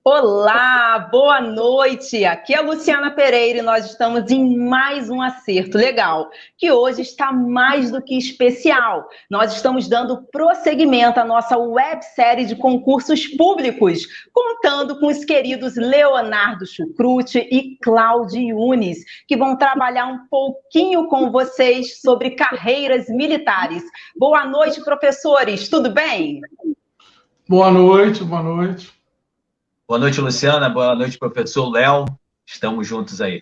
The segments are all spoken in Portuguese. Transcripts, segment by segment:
Olá, boa noite. Aqui é a Luciana Pereira e nós estamos em mais um Acerto Legal, que hoje está mais do que especial. Nós estamos dando prosseguimento à nossa websérie de concursos públicos, contando com os queridos Leonardo Chucruti e Cláudio Yunes, que vão trabalhar um pouquinho com vocês sobre carreiras militares. Boa noite, professores. Tudo bem? Boa noite, boa noite. Boa noite, Luciana. Boa noite, professor Léo. Estamos juntos aí.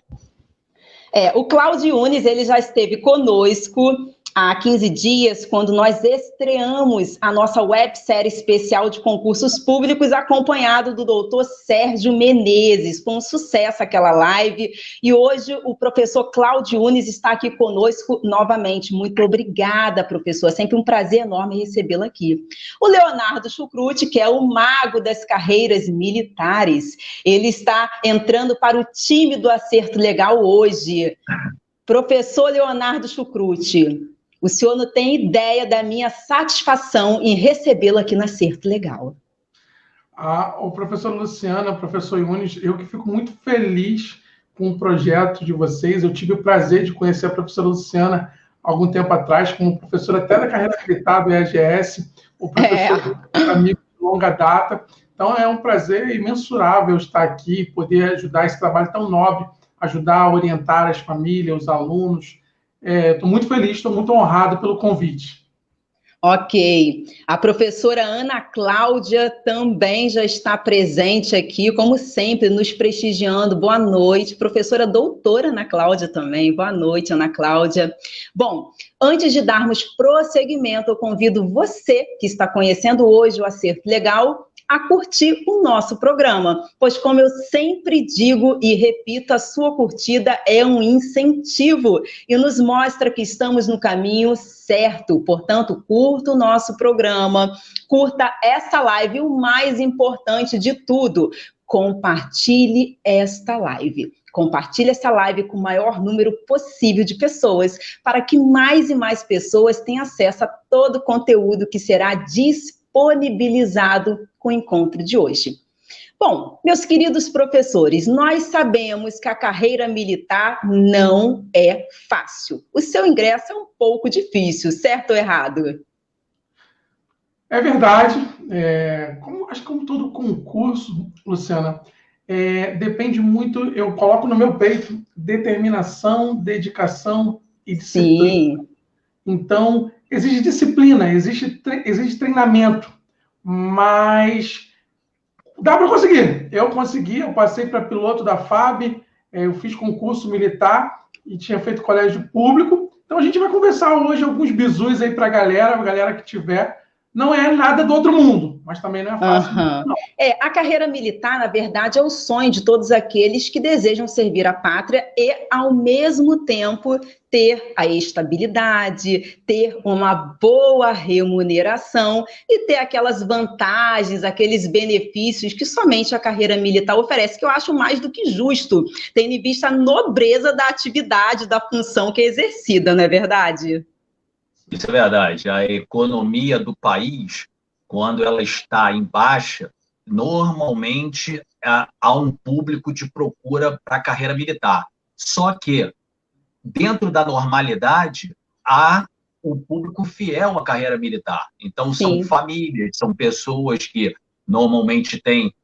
O Cláudio Yunes, ele já esteve conosco há 15 dias, quando nós estreamos a nossa websérie especial de concursos públicos, acompanhado do doutor Sérgio Menezes. Foi um sucesso aquela live. E hoje o professor Cláudio Yunes está aqui conosco novamente. Muito obrigada, professor. É sempre um prazer enorme recebê-lo aqui. O Leonardo Chucruti, que é o mago das carreiras militares, ele está entrando para o time do Acerto Legal hoje. Professor Leonardo Chucruti, o senhor não tem ideia da minha satisfação em recebê-lo aqui no Acerto Legal. O professor Luciana, o professor Yunes, eu que fico muito feliz com o projeto de vocês. Eu tive o prazer de conhecer a professora Luciana algum tempo atrás, como professora até da carreira militar do EAGS, o professor amigo de longa data. Então é um prazer imensurável estar aqui, poder ajudar esse trabalho tão nobre, ajudar a orientar as famílias, os alunos. Estou muito feliz, estou muito honrado pelo convite. Ok. A professora Ana Cláudia também já está presente aqui, como sempre, nos prestigiando. Boa noite. Professora doutora Ana Cláudia também. Boa noite, Ana Cláudia. Bom, antes de darmos prosseguimento, eu convido você que está conhecendo hoje o Acerto Legal a curtir o nosso programa, pois, como eu sempre digo e repito, a sua curtida é um incentivo e nos mostra que estamos no caminho certo. Portanto, curta o nosso programa, curta essa live e o mais importante de tudo, compartilhe esta live. Compartilhe essa live com o maior número possível de pessoas, para que mais e mais pessoas tenham acesso a todo o conteúdo que será disponibilizado com o encontro de hoje. Bom, meus queridos professores, nós sabemos que a carreira militar não é fácil. O seu ingresso é um pouco difícil, certo ou errado? É verdade. Acho que como todo concurso, Luciana, depende muito, eu coloco no meu peito, determinação, dedicação e disciplina. Sim. Então, exige disciplina, exige treinamento, mas dá para conseguir. Eu consegui, eu passei para piloto da FAB, eu fiz concurso militar e tinha feito colégio público. Então, a gente vai conversar hoje alguns bizus aí para a galera que tiver. Não é nada do outro mundo, mas também não é fácil. Não. A carreira militar, na verdade, é o sonho de todos aqueles que desejam servir a pátria e, ao mesmo tempo, ter a estabilidade, ter uma boa remuneração e ter aquelas vantagens, aqueles benefícios que somente a carreira militar oferece, que eu acho mais do que justo, tendo em vista a nobreza da atividade, da função que é exercida, não é verdade? Isso é verdade. A economia do país, quando ela está em baixa, normalmente há um público de procura para a carreira militar. Só que, dentro da normalidade, há o público fiel à carreira militar. Então, são famílias, são pessoas que normalmente têm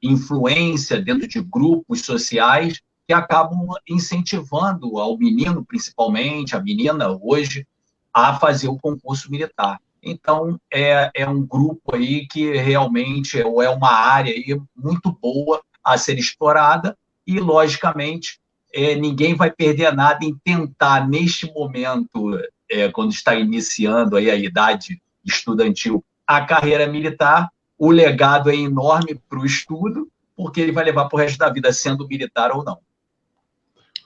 influência dentro de grupos sociais que acabam incentivando ao menino, principalmente, a menina hoje, a fazer o concurso militar. Então, é um grupo aí que realmente é uma área aí muito boa a ser explorada e, logicamente, ninguém vai perder nada em tentar, neste momento, quando está iniciando aí a idade estudantil, a carreira militar. O legado é enorme para o estudo, porque ele vai levar para o resto da vida, sendo militar ou não.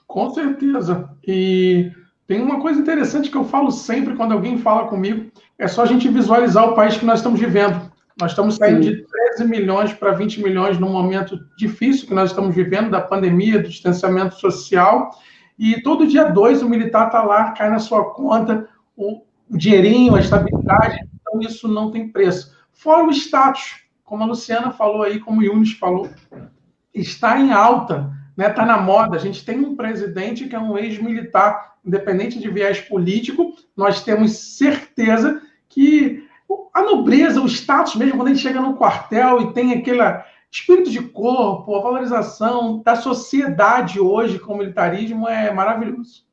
Com certeza. E tem uma coisa interessante que eu falo sempre quando alguém fala comigo, é só a gente visualizar o país que nós estamos vivendo. Nós estamos saindo de 13 milhões para 20 milhões num momento difícil que nós estamos vivendo, da pandemia, do distanciamento social, e todo dia 2 o militar está lá, cai na sua conta, o dinheirinho, a estabilidade, então isso não tem preço. Fora o status, como a Luciana falou aí, como o Yunis falou, está em alta, né? Está na moda. A gente tem um presidente que é um ex-militar, independente de viés político, nós temos certeza que a nobreza, o status mesmo, quando a gente chega no quartel e tem aquele espírito de corpo, a valorização da sociedade hoje com o militarismo é maravilhoso.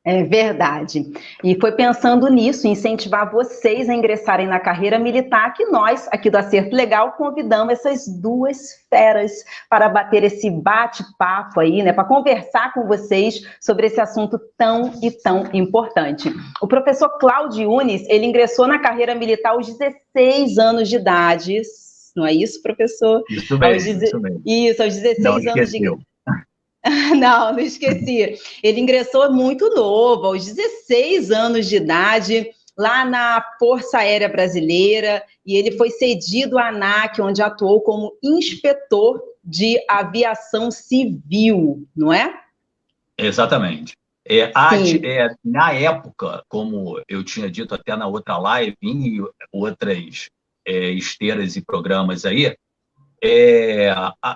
É verdade. E foi pensando nisso, incentivar vocês a ingressarem na carreira militar, que nós, aqui do Acerto Legal, convidamos essas duas feras para bater esse bate-papo aí, né, para conversar com vocês sobre esse assunto tão e tão importante. O professor Cláudio Yunis, ele ingressou na carreira militar aos 16 anos de idade, não é isso, professor? Isso mesmo, isso mesmo. Isso, aos 16 anos de idade. Não esqueci. Ele ingressou muito novo, aos 16 anos de idade, lá na Força Aérea Brasileira, e ele foi cedido à ANAC, onde atuou como inspetor de aviação civil, não é? Exatamente. Na época, como eu tinha dito até na outra live, em outras esteiras e programas aí,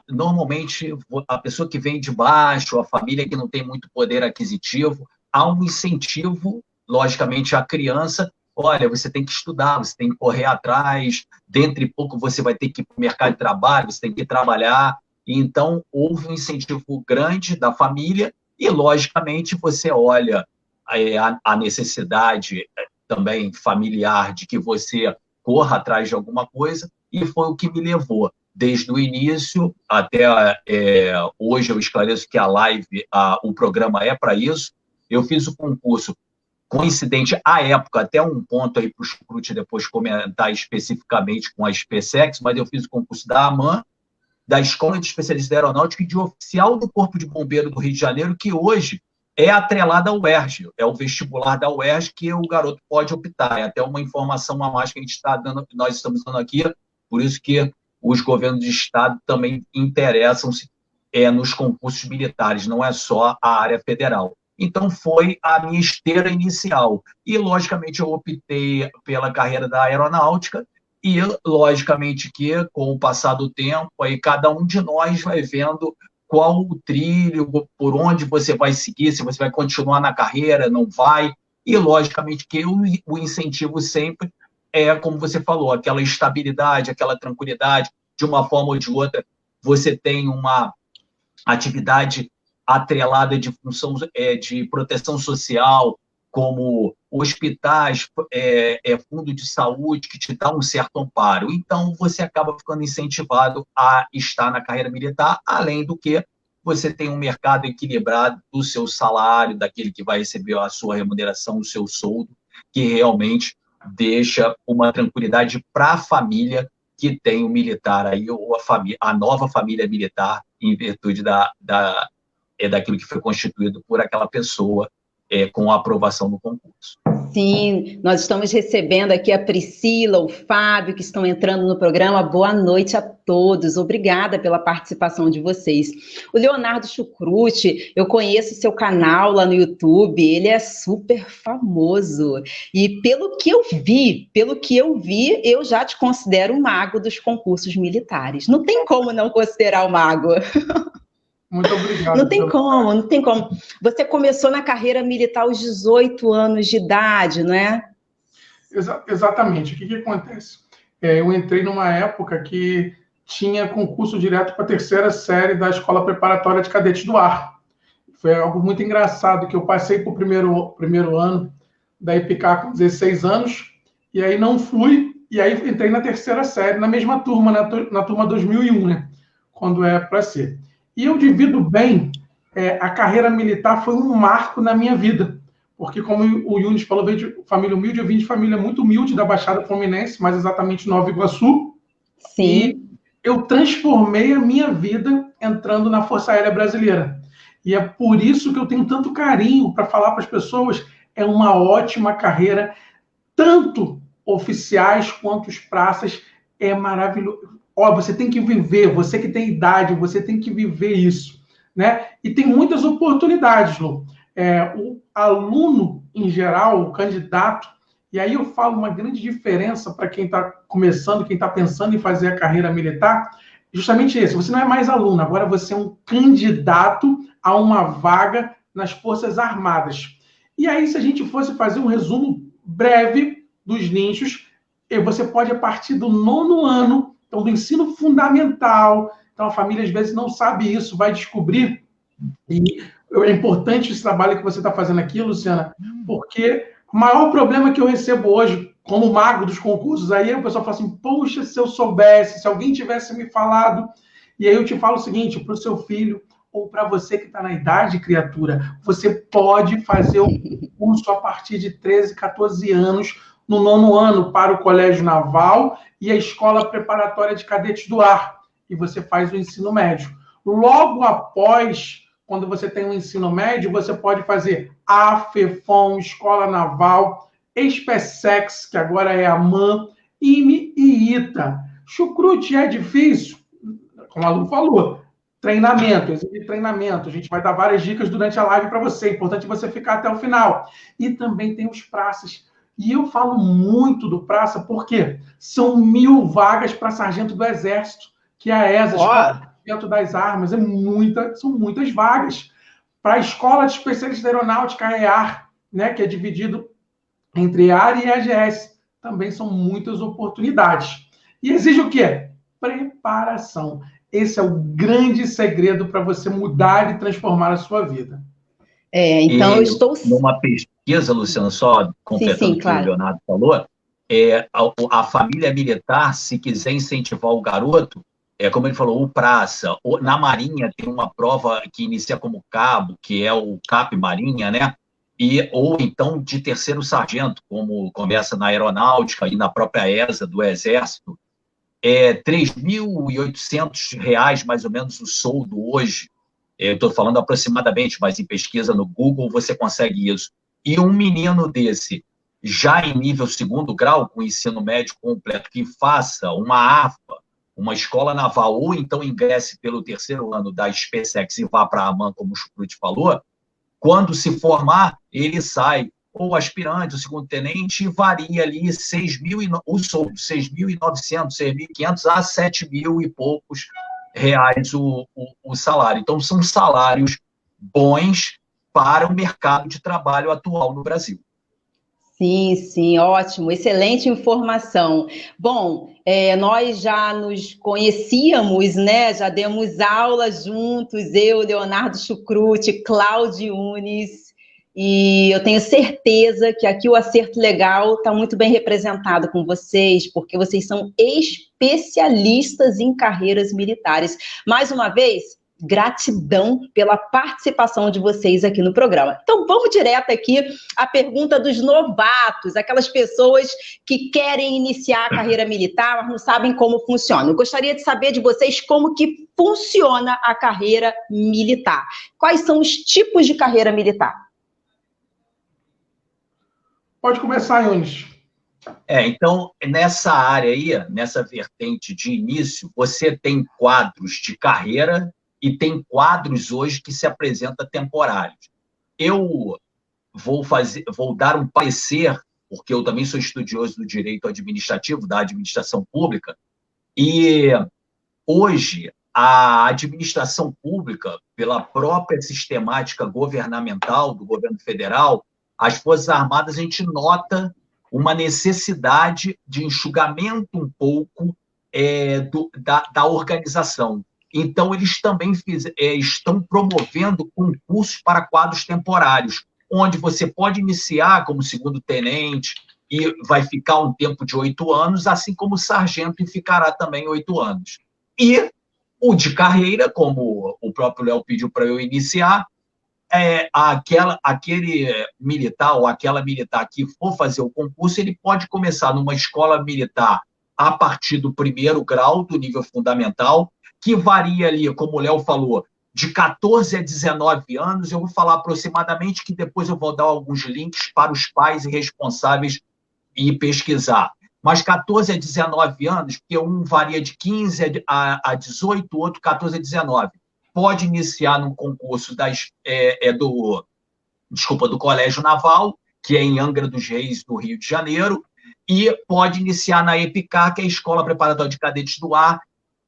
normalmente a pessoa que vem de baixo, a família que não tem muito poder aquisitivo, há um incentivo, logicamente, à criança. Olha, você tem que estudar, você tem que correr atrás, dentro de pouco você vai ter que ir para o mercado de trabalho, você tem que trabalhar. Então, houve um incentivo grande da família e, logicamente, você olha a necessidade também familiar de que você corra atrás de alguma coisa, e foi o que me levou. Desde o início até hoje, eu esclareço que a live, o programa é para isso. Eu fiz o concurso coincidente à época, até um ponto aí para o Chucrute depois comentar especificamente com a SpaceX, mas eu fiz o concurso da AMAN, da Escola de Especialistas da Aeronáutica e de oficial do Corpo de Bombeiro do Rio de Janeiro, que hoje é atrelada ao UERJ, é o vestibular da UERJ que o garoto pode optar. É até uma informação a mais que a gente está dando, nós estamos dando aqui, por isso que os governos de Estado também interessam-se nos concursos militares, não é só a área federal. Então, foi a minha esteira inicial. E, logicamente, eu optei pela carreira da aeronáutica e, logicamente, que, com o passar do tempo, aí cada um de nós vai vendo qual o trilho, por onde você vai seguir, se você vai continuar na carreira, não vai. E, logicamente, que o incentivo sempre como você falou, aquela estabilidade, aquela tranquilidade, de uma forma ou de outra, você tem uma atividade atrelada de função de proteção social, como hospitais, fundo de saúde, que te dá um certo amparo. Então, você acaba ficando incentivado a estar na carreira militar, além do que você tem um mercado equilibrado do seu salário, daquele que vai receber a sua remuneração, o seu soldo, que realmente deixa uma tranquilidade para a família que tem o militar aí, ou a nova família militar, em virtude daquilo que foi constituído por aquela pessoa com a aprovação do concurso. Sim, nós estamos recebendo aqui a Priscila, o Fábio, que estão entrando no programa. Boa noite a todos, obrigada pela participação de vocês. O Leonardo Chucrute, eu conheço seu canal lá no YouTube, ele é super famoso. E pelo que eu vi, eu já te considero o mago dos concursos militares. Não tem como não considerar o mago. Muito obrigado. Não tem como. Você começou na carreira militar aos 18 anos de idade, não é? Exatamente. O que acontece? Eu entrei numa época que tinha concurso direto para a terceira série da Escola Preparatória de Cadetes do Ar. Foi algo muito engraçado, que eu passei para o primeiro ano da EPICAR com 16 anos, e aí não fui, e aí entrei na terceira série, na mesma turma, na turma 2001, né? Quando é para ser. E eu divido bem, a carreira militar foi um marco na minha vida, porque como o Yunis falou, veio de família humilde, eu vim de família muito humilde da Baixada Fluminense, mais exatamente Nova Iguaçu. Sim. E eu transformei a minha vida entrando na Força Aérea Brasileira. E é por isso que eu tenho tanto carinho para falar para as pessoas, é uma ótima carreira, tanto oficiais quanto os praças, é maravilhoso. Você tem que viver, você que tem idade, você tem que viver isso, né? E tem muitas oportunidades, Lu. O aluno, em geral, o candidato, E aí eu falo uma grande diferença para quem está começando, quem está pensando em fazer a carreira militar, justamente esse. Você não é mais aluno, agora você é um candidato a uma vaga nas Forças Armadas. E aí, se a gente fosse fazer um resumo breve dos nichos, você pode, a partir do 9º ano, então do ensino fundamental, então a família às vezes não sabe isso, vai descobrir, e é importante esse trabalho que você está fazendo aqui, Luciana, porque o maior problema que eu recebo hoje, como mago dos concursos, aí o pessoal fala assim, poxa, se eu soubesse, se alguém tivesse me falado, e aí eu te falo o seguinte, para o seu filho, ou para você que está na idade, criatura, você pode fazer o curso a partir de 13, 14 anos, no 9º ano, para o Colégio Naval e a Escola Preparatória de Cadetes do Ar, e você faz o ensino médio. Logo após, quando você tem um ensino médio, você pode fazer AFEFOM, Escola Naval, SpaceX, que agora é a MAN, IME e ITA. Chucrute é difícil? Como a Lu falou, treinamento, exige treinamento. A gente vai dar várias dicas durante a live para você. É importante você ficar até o final. E também tem os praças. E eu falo muito do praça porque são 1000 vagas para sargento do Exército, que é a ESA, dentro das armas. São muitas vagas. Para a Escola de Especialista de Aeronáutica, a EAR, né, que é dividido entre AR e AGS. Também são muitas oportunidades. E exige o quê? Preparação. Esse é o grande segredo para você mudar e transformar a sua vida. Então, eu estou... Numa pesquisa, Luciana, só completando o que o Leonardo falou, a família militar, se quiser incentivar o garoto, como ele falou, o praça. Na Marinha tem uma prova que inicia como cabo, que é o CAP Marinha, né? Ou então de 3º sargento, como começa na aeronáutica e na própria ESA do Exército. R$ 3.800, mais ou menos, o soldo hoje. Eu estou falando aproximadamente, mas em pesquisa no Google você consegue isso. E um menino desse, já em nível 2º grau, com ensino médio completo, que faça uma AFA, uma escola naval, ou então ingresse pelo 3º ano da SpaceX e vá para a AMAN, como o Chucrute falou, quando se formar, ele sai ou aspirante, o 2º tenente, varia ali o soldo, 6.900, 6.500 a 7.000 e poucos reais o salário. Então, são salários bons para o mercado de trabalho atual no Brasil. Sim, ótimo, excelente informação. Bom, nós já nos conhecíamos, né? Já demos aula juntos, eu, Leonardo Chucrute, Cláudio Unes, e eu tenho certeza que aqui o Acerto Legal está muito bem representado com vocês, porque vocês são especialistas em carreiras militares. Mais uma vez, gratidão pela participação de vocês aqui no programa. Então, vamos direto aqui à pergunta dos novatos, aquelas pessoas que querem iniciar a carreira militar, mas não sabem como funciona. Eu gostaria de saber de vocês como que funciona a carreira militar. Quais são os tipos de carreira militar? Pode começar, Yunis. Então, nessa área aí, nessa vertente de início, você tem quadros de carreira e tem quadros hoje que se apresentam temporários. Eu vou dar um parecer, porque eu também sou estudioso do direito administrativo, da administração pública, e hoje a administração pública, pela própria sistemática governamental do governo federal, as Forças Armadas, a gente nota uma necessidade de enxugamento um pouco da organização. Então, eles também estão promovendo concursos para quadros temporários, onde você pode iniciar como 2º tenente e vai ficar um tempo de 8 anos, assim como sargento, e ficará também 8 anos. E o de carreira, como o próprio Léo pediu para eu iniciar, aquele militar ou aquela militar que for fazer o concurso, ele pode começar numa escola militar a partir do 1º grau, do nível fundamental, que varia ali, como o Léo falou, de 14 a 19 anos. Eu vou falar aproximadamente, que depois eu vou dar alguns links para os pais e responsáveis e pesquisar. Mas 14 a 19 anos, porque um varia de 15 a 18, o outro 14 a 19. Pode iniciar no concurso do Colégio Naval que é em Angra dos Reis, no Rio de Janeiro, e pode iniciar na EPICAR, que é a Escola Preparatória de Cadetes do Ar,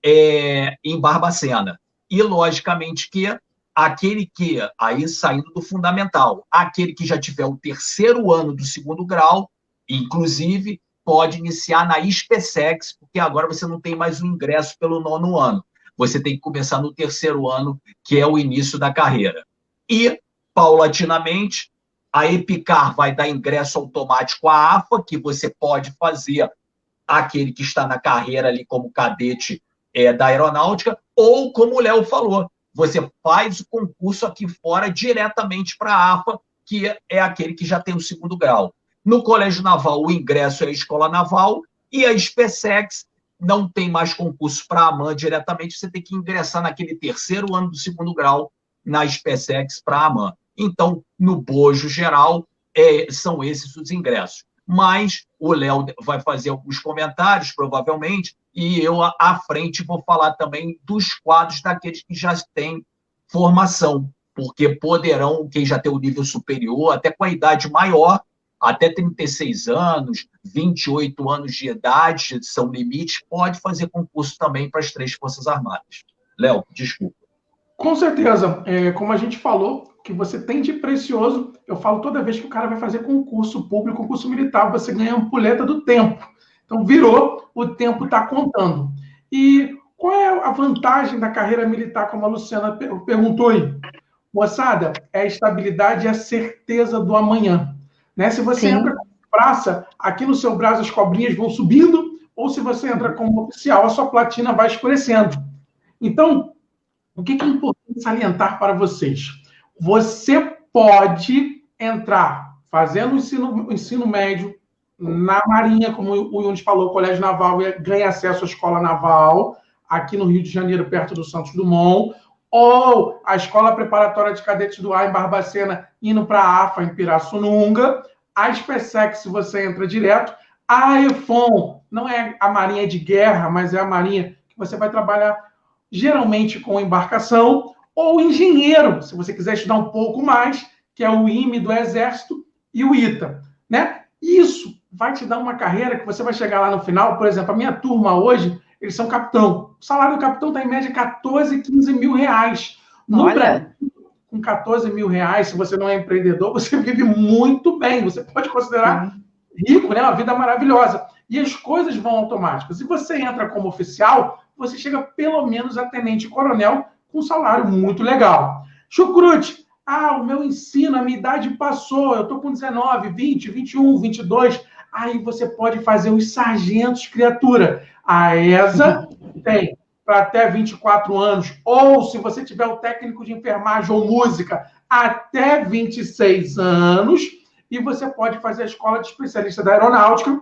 em Barbacena. E, logicamente, que aquele que, aí saindo do fundamental, aquele que já tiver o terceiro ano do segundo grau, inclusive, pode iniciar na SPSEX, porque agora você não tem mais o ingresso pelo 9º ano. Você tem que começar no terceiro ano, que é o início da carreira. E, paulatinamente, a EPICAR vai dar ingresso automático à AFA, que você pode fazer aquele que está na carreira ali como cadete da aeronáutica, ou, como o Léo falou, você faz o concurso aqui fora diretamente para a AFA, que é aquele que já tem o segundo grau. No Colégio Naval, o ingresso é a Escola Naval, e a SPSEX não tem mais concurso para a AMAN diretamente, você tem que ingressar naquele terceiro ano do segundo grau na SPSEX para a AMAN. Então, no bojo geral, são esses os ingressos. Mas o Léo vai fazer alguns comentários, provavelmente, e eu, à frente, vou falar também dos quadros daqueles que já têm formação, porque poderão, quem já tem o nível superior, até com a idade maior, até 36 anos, 28 anos de idade, são limites, pode fazer concurso também para as 3 Forças Armadas. Léo, desculpa. Com certeza. Como a gente falou, que você tem de precioso, eu falo toda vez que o cara vai fazer concurso público, concurso militar, você ganha a ampulheta do tempo. Então, virou, o tempo está contando. E qual é a vantagem da carreira militar, como a Luciana perguntou aí? Moçada, é a estabilidade e a certeza do amanhã. Né? Se você entra como praça, aqui no seu braço as cobrinhas vão subindo, ou se você entra como oficial, a sua platina vai escurecendo. Então, o que é importante salientar para vocês? Você pode entrar fazendo o ensino médio na Marinha, como o Yunis falou, o Colégio Naval ganha acesso à Escola Naval, aqui no Rio de Janeiro, perto do Santos Dumont, ou a Escola Preparatória de Cadetes do Ar, em Barbacena, indo para a AFA, em Pirassununga. A SPSEX, você entra direto. A EFON não é a Marinha de Guerra, mas é a Marinha que você vai trabalhar geralmente com embarcação, ou engenheiro, se você quiser estudar um pouco mais, que é o IME do Exército e o ITA. Né? Isso vai te dar uma carreira que você vai chegar lá no final. Por exemplo, a minha turma hoje, eles são capitão. O salário do capitão está em média 14, 15 mil reais. No Brasil, com 14 mil reais, se você não é empreendedor, você vive muito bem. Você pode considerar rico, né? Uma vida maravilhosa. E as coisas vão automáticas. Se você entra como oficial, você chega pelo menos a tenente-coronel com um salário muito legal. Chucrute, o meu ensino, a minha idade passou, eu estou com 19, 20, 21, 22. Aí você pode fazer os sargentos, criatura. A ESA tem para até 24 anos, ou se você tiver o técnico de enfermagem ou música, até 26 anos, e você pode fazer a escola de especialista da aeronáutica.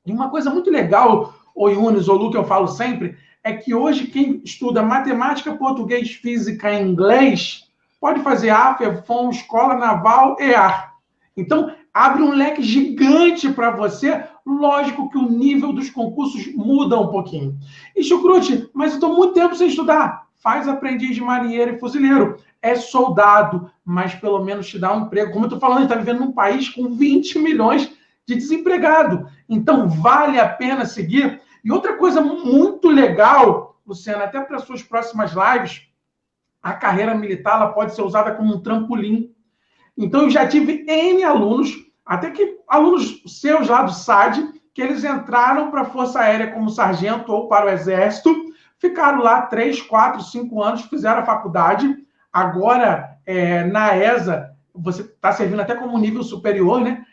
E uma coisa muito legal, o Yunis, ou Lu, que eu falo sempre, é que hoje quem estuda matemática, português, física e inglês pode fazer AFA, EFON, Escola Naval, EAR. Então, abre um leque gigante para você. Lógico que o nível dos concursos muda um pouquinho. E, Chucrute, mas eu estou muito tempo sem estudar. Faz aprendiz de marinheiro e fuzileiro. É soldado, mas pelo menos te dá um emprego. Como eu estou falando, está vivendo num país com 20 milhões de desempregados. Então, vale a pena seguir. E outra coisa muito legal, Luciana, até para as suas próximas lives, a carreira militar ela pode ser usada como um trampolim. Então, eu já tive N alunos, até que alunos seus lá do SAD, que eles entraram para a Força Aérea como sargento ou para o Exército, ficaram lá 3, 4, 5 anos, fizeram a faculdade. Agora, na ESA, você está servindo até como nível superior, né?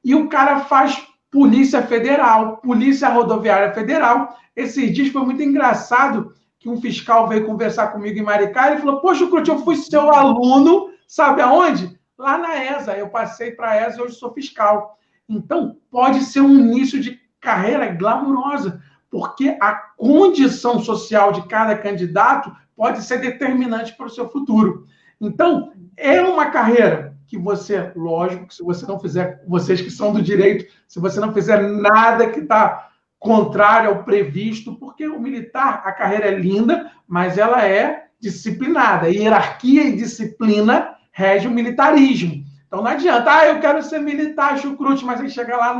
E o cara faz Polícia Federal, Polícia Rodoviária Federal. Esses dias foi muito engraçado que um fiscal veio conversar comigo em Maricá e falou: poxa, Chucrute, eu fui seu aluno, sabe aonde? Lá na ESA. Eu passei para a ESA e hoje sou fiscal. Então, pode ser um início de carreira glamurosa, porque a condição social de cada candidato pode ser determinante para o seu futuro. Então, é uma carreira que você, lógico, que se você não fizer, vocês que são do direito, se você não fizer nada que está contrário ao previsto, porque o militar, a carreira é linda, mas ela é disciplinada. Hierarquia e disciplina rege o militarismo. Então não adianta, eu quero ser militar, chucrute, mas aí chega lá,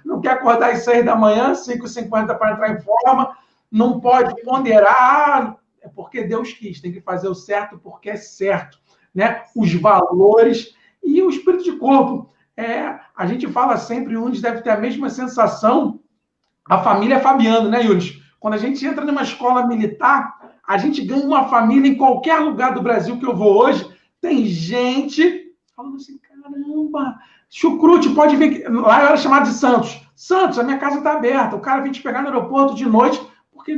não quer acordar às 6 da manhã, 5h50 para entrar em forma, não pode ponderar, é porque Deus quis, tem que fazer o certo porque é certo, né? Os valores e o espírito de corpo. A gente fala sempre, Yunis deve ter a mesma sensação, a família Fabiano, né, Yunis? Quando a gente entra numa escola militar, a gente ganha uma família em qualquer lugar do Brasil que eu vou hoje, tem gente falando assim, caramba, chucrute, pode vir. Lá eu era chamado de Santos. Santos, a minha casa está aberta, o cara vem te pegar no aeroporto de noite, porque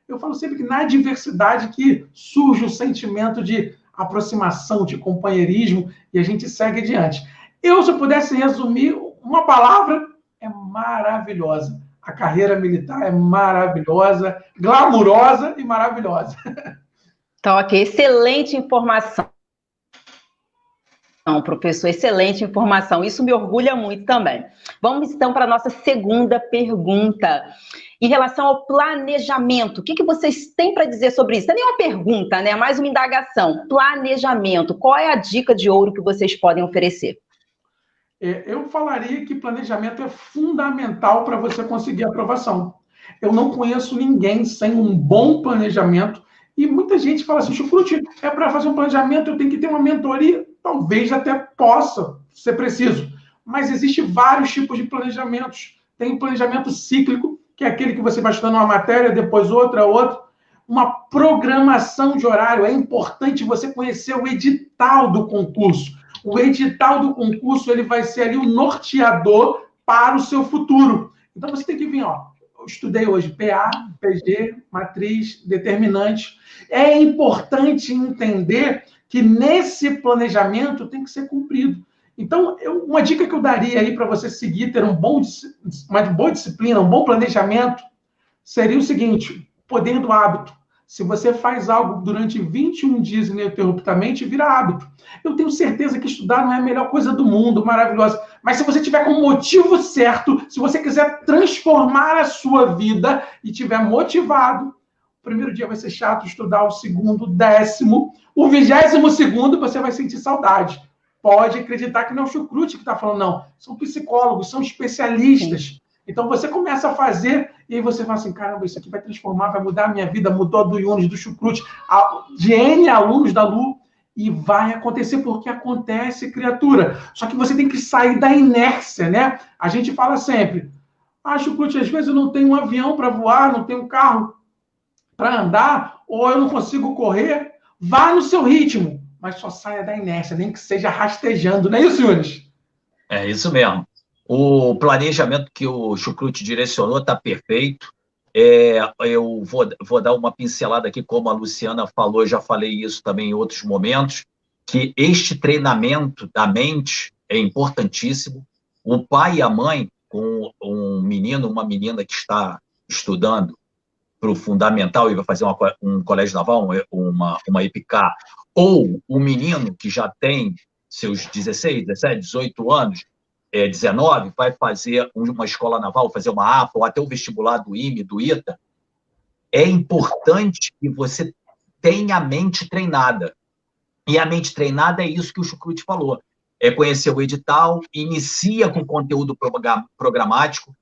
eu falo sempre que na diversidade que surge o sentimento de aproximação, de companheirismo, e a gente segue adiante. Se eu pudesse resumir uma palavra, é maravilhosa. A carreira militar é maravilhosa, glamurosa e maravilhosa. Então, ok, excelente informação, professor, excelente informação. Isso me orgulha muito também. Vamos então para a nossa segunda pergunta. Em relação ao planejamento, o que vocês têm para dizer sobre isso? Não é nem uma pergunta, né? É mais uma indagação. Planejamento, qual é a dica de ouro que vocês podem oferecer? Eu falaria que planejamento é fundamental para você conseguir aprovação. Eu não conheço ninguém sem um bom planejamento. E muita gente fala assim, chucrute, para fazer um planejamento eu tenho que ter uma mentoria. Talvez até possa ser preciso. Mas existem vários tipos de planejamentos. Tem o planejamento cíclico, que é aquele que você vai estudando uma matéria, depois outra. Uma programação de horário. É importante você conhecer o edital do concurso. O edital do concurso ele vai ser ali o norteador para o seu futuro. Então, você tem que vir, eu estudei hoje PA, PG, matriz, determinante. É importante entender que nesse planejamento tem que ser cumprido. Então, uma dica que eu daria aí para você seguir, ter uma boa disciplina, um bom planejamento, seria o seguinte, poder do hábito. Se você faz algo durante 21 dias ininterruptamente, vira hábito. Eu tenho certeza que estudar não é a melhor coisa do mundo, maravilhosa. Mas se você tiver com o motivo certo, se você quiser transformar a sua vida e tiver motivado, o primeiro dia vai ser chato estudar, o segundo, o 10º, o 22º você vai sentir saudade. Pode acreditar que não é o chucrute que está falando, não. São psicólogos, são especialistas. Sim. Então, você começa a fazer e aí você fala assim, caramba, isso aqui vai transformar, vai mudar a minha vida, mudou a do Yunis, do chucrute, de N alunos da Lu, e vai acontecer porque acontece, criatura. Só que você tem que sair da inércia, né? A gente fala sempre, chucrute, às vezes eu não tenho um avião para voar, não tenho um carro para andar, ou eu não consigo correr. Vá no seu ritmo, mas só saia da inércia, nem que seja rastejando, não é isso, Yunis? É isso mesmo. O planejamento que o Chucrute direcionou está perfeito. Eu vou dar uma pincelada aqui, como a Luciana falou, já falei isso também em outros momentos, que este treinamento da mente é importantíssimo. O pai e a mãe, com um menino, uma menina que está estudando para o fundamental e vai fazer um colégio naval, uma EPICAR, ou o menino que já tem seus 16, 17, 18 anos, 19, vai fazer uma escola naval, fazer uma APA, ou até o vestibular do IME, do ITA, é importante que você tenha a mente treinada. E a mente treinada é isso que o Chucrute falou. É conhecer o edital, inicia com conteúdo programático,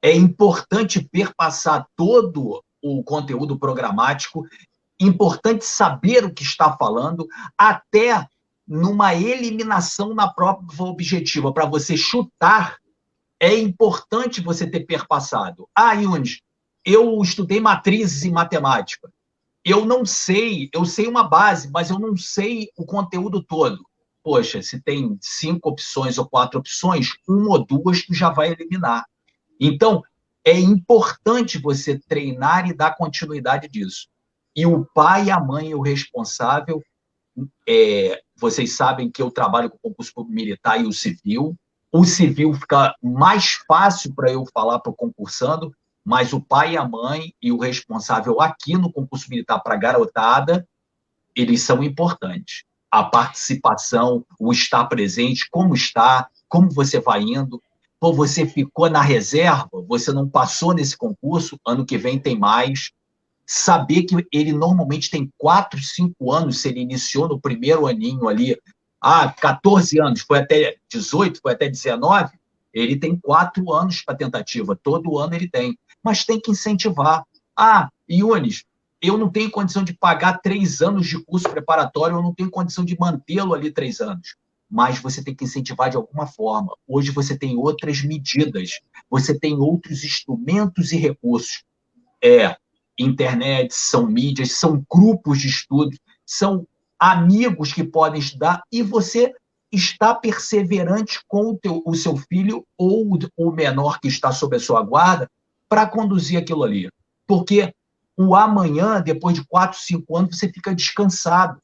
é importante perpassar todo o conteúdo programático, importante saber o que está falando, até numa eliminação na própria objetiva, para você chutar, é importante você ter perpassado. Yunis, eu estudei matrizes em matemática. Eu não sei, eu sei uma base, mas eu não sei o conteúdo todo. Poxa, se tem 5 opções ou 4 opções, 1 ou 2 tu já vai eliminar. Então, é importante você treinar e dar continuidade disso. E o pai e a mãe, o responsável, vocês sabem que eu trabalho com o concurso militar e o civil. O civil fica mais fácil para eu falar para o concursando, mas o pai e a mãe e o responsável aqui no concurso militar para a garotada, eles são importantes. A participação, o estar presente, como você vai indo. Pô, você ficou na reserva, você não passou nesse concurso, ano que vem tem mais. Saber que ele normalmente tem 4, 5 anos, se ele iniciou no primeiro aninho ali 14 anos, foi até 18, foi até 19, ele tem 4 anos para tentativa, todo ano ele tem. Mas tem que incentivar. Yunis, eu não tenho condição de pagar 3 anos de curso preparatório, eu não tenho condição de mantê-lo ali 3 anos. Mas você tem que incentivar de alguma forma. Hoje você tem outras medidas, você tem outros instrumentos e recursos. Internet, são mídias, são grupos de estudo, são amigos que podem estudar, e você está perseverante com o seu filho ou o menor que está sob a sua guarda para conduzir aquilo ali. Porque o amanhã, depois de 4, 5 anos, você fica descansado.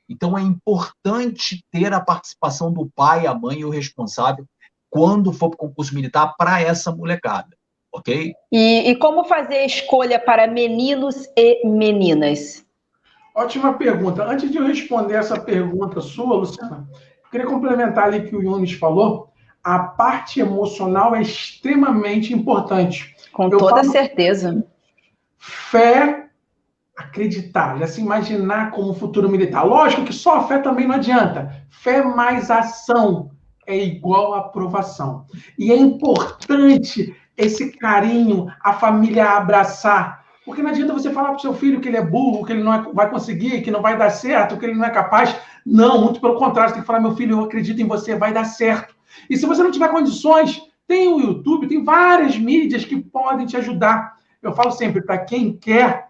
Então, é importante ter a participação do pai, a mãe e o responsável quando for para o concurso militar para essa molecada, ok? E como fazer a escolha para meninos e meninas? Ótima pergunta. Antes de eu responder essa pergunta sua, Luciana, eu queria complementar ali que o Yunis falou. A parte emocional é extremamente importante. Com toda certeza. Fé, acreditar, já se imaginar como futuro militar. Lógico que só a fé também não adianta. Fé mais ação é igual a aprovação. E é importante esse carinho, a família abraçar. Porque não adianta você falar para o seu filho que ele é burro, que ele não vai conseguir, que não vai dar certo, que ele não é capaz. Não, muito pelo contrário, você tem que falar, meu filho, eu acredito em você, vai dar certo. E se você não tiver condições, tem o YouTube, tem várias mídias que podem te ajudar. Eu falo sempre, para quem quer,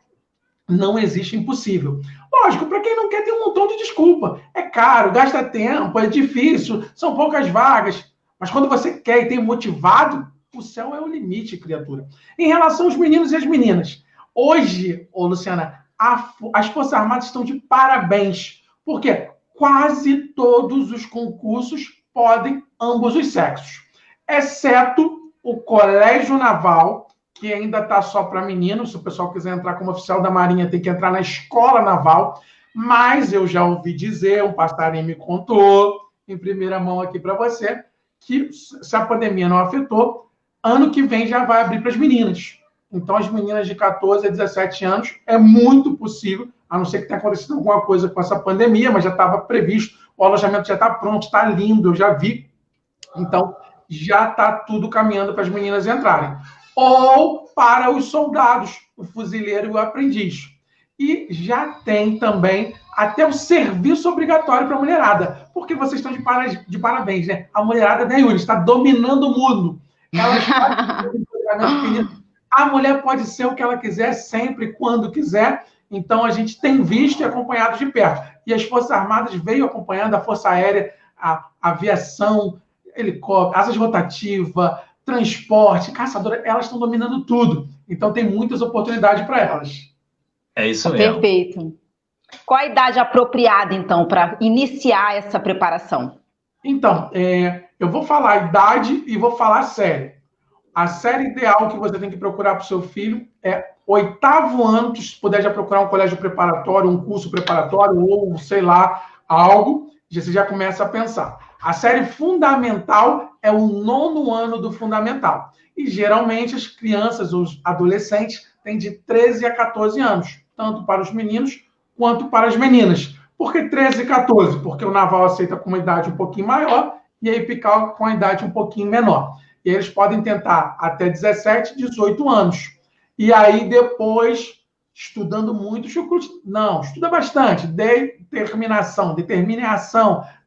não existe impossível. Lógico, para quem não quer, tem um montão de desculpa. É caro, gasta tempo, é difícil, são poucas vagas. Mas quando você quer e tem motivado, o céu é o limite, criatura. Em relação aos meninos e as meninas, hoje, Luciana, as Forças Armadas estão de parabéns, porque quase todos os concursos podem ambos os sexos, exceto o Colégio Naval, que ainda está só para meninos. Se o pessoal quiser entrar como oficial da Marinha, tem que entrar na Escola Naval. Mas eu já ouvi dizer, um passarinho me contou, em primeira mão aqui para você, que se a pandemia não afetou, ano que vem já vai abrir para as meninas. Então, as meninas de 14 a 17 anos, é muito possível, a não ser que tenha acontecido alguma coisa com essa pandemia, mas já estava previsto, o alojamento já está pronto, está lindo, eu já vi. Então, já está tudo caminhando para as meninas entrarem. Ou para os soldados, o fuzileiro e o aprendiz. E já tem também até o serviço obrigatório para a mulherada, porque vocês estão de parabéns, né? A mulherada, né, Yuri, está dominando o mundo. Ela a mulher pode ser o que ela quiser, sempre, quando quiser. Então, a gente tem visto e acompanhado de perto. E as Forças Armadas veio acompanhando a Força Aérea, a aviação, helicóptero, asas rotativa, transporte, caçadora, elas estão dominando tudo. Então, tem muitas oportunidades para elas. É isso mesmo. Perfeito. Qual a idade apropriada, então, para iniciar essa preparação? Então, eu vou falar a idade e vou falar a série. A série ideal que você tem que procurar para o seu filho é 8º ano, se puder já procurar um colégio preparatório, um curso preparatório, ou, sei lá, algo, você já começa a pensar. A série fundamental é o 9º ano do fundamental. E, geralmente, as crianças, os adolescentes, têm de 13 a 14 anos, tanto para os meninos quanto para as meninas. Por que 13 e 14? Porque o naval aceita com uma idade um pouquinho maior e a epical com a idade um pouquinho menor. E eles podem tentar até 17, 18 anos. E aí, depois, estudando muito, não, estuda bastante. Determinação,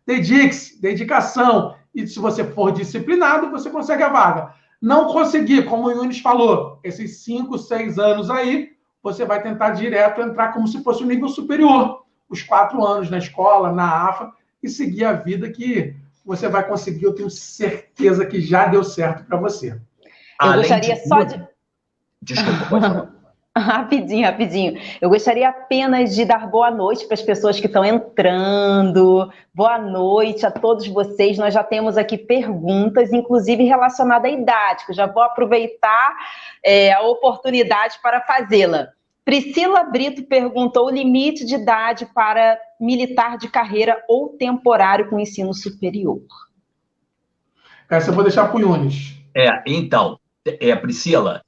dedique-se, dedicação. E se você for disciplinado, você consegue a vaga. Não conseguir, como o Yunis falou, esses 5, 6 anos aí, você vai tentar direto entrar como se fosse um nível superior. Os 4 anos na escola, na AFA, e seguir a vida que você vai conseguir. Eu tenho certeza que já deu certo para você. Eu gostaria só de... Desculpa, pode falar. Rapidinho. Eu gostaria apenas de dar boa noite para as pessoas que estão entrando. Boa noite a todos vocês. Nós já temos aqui perguntas, inclusive relacionadas à idade, que eu já vou aproveitar a oportunidade para fazê-la. Priscila Brito perguntou o limite de idade para militar de carreira ou temporário com ensino superior. Essa eu vou deixar para o Yunis. Então, Priscila,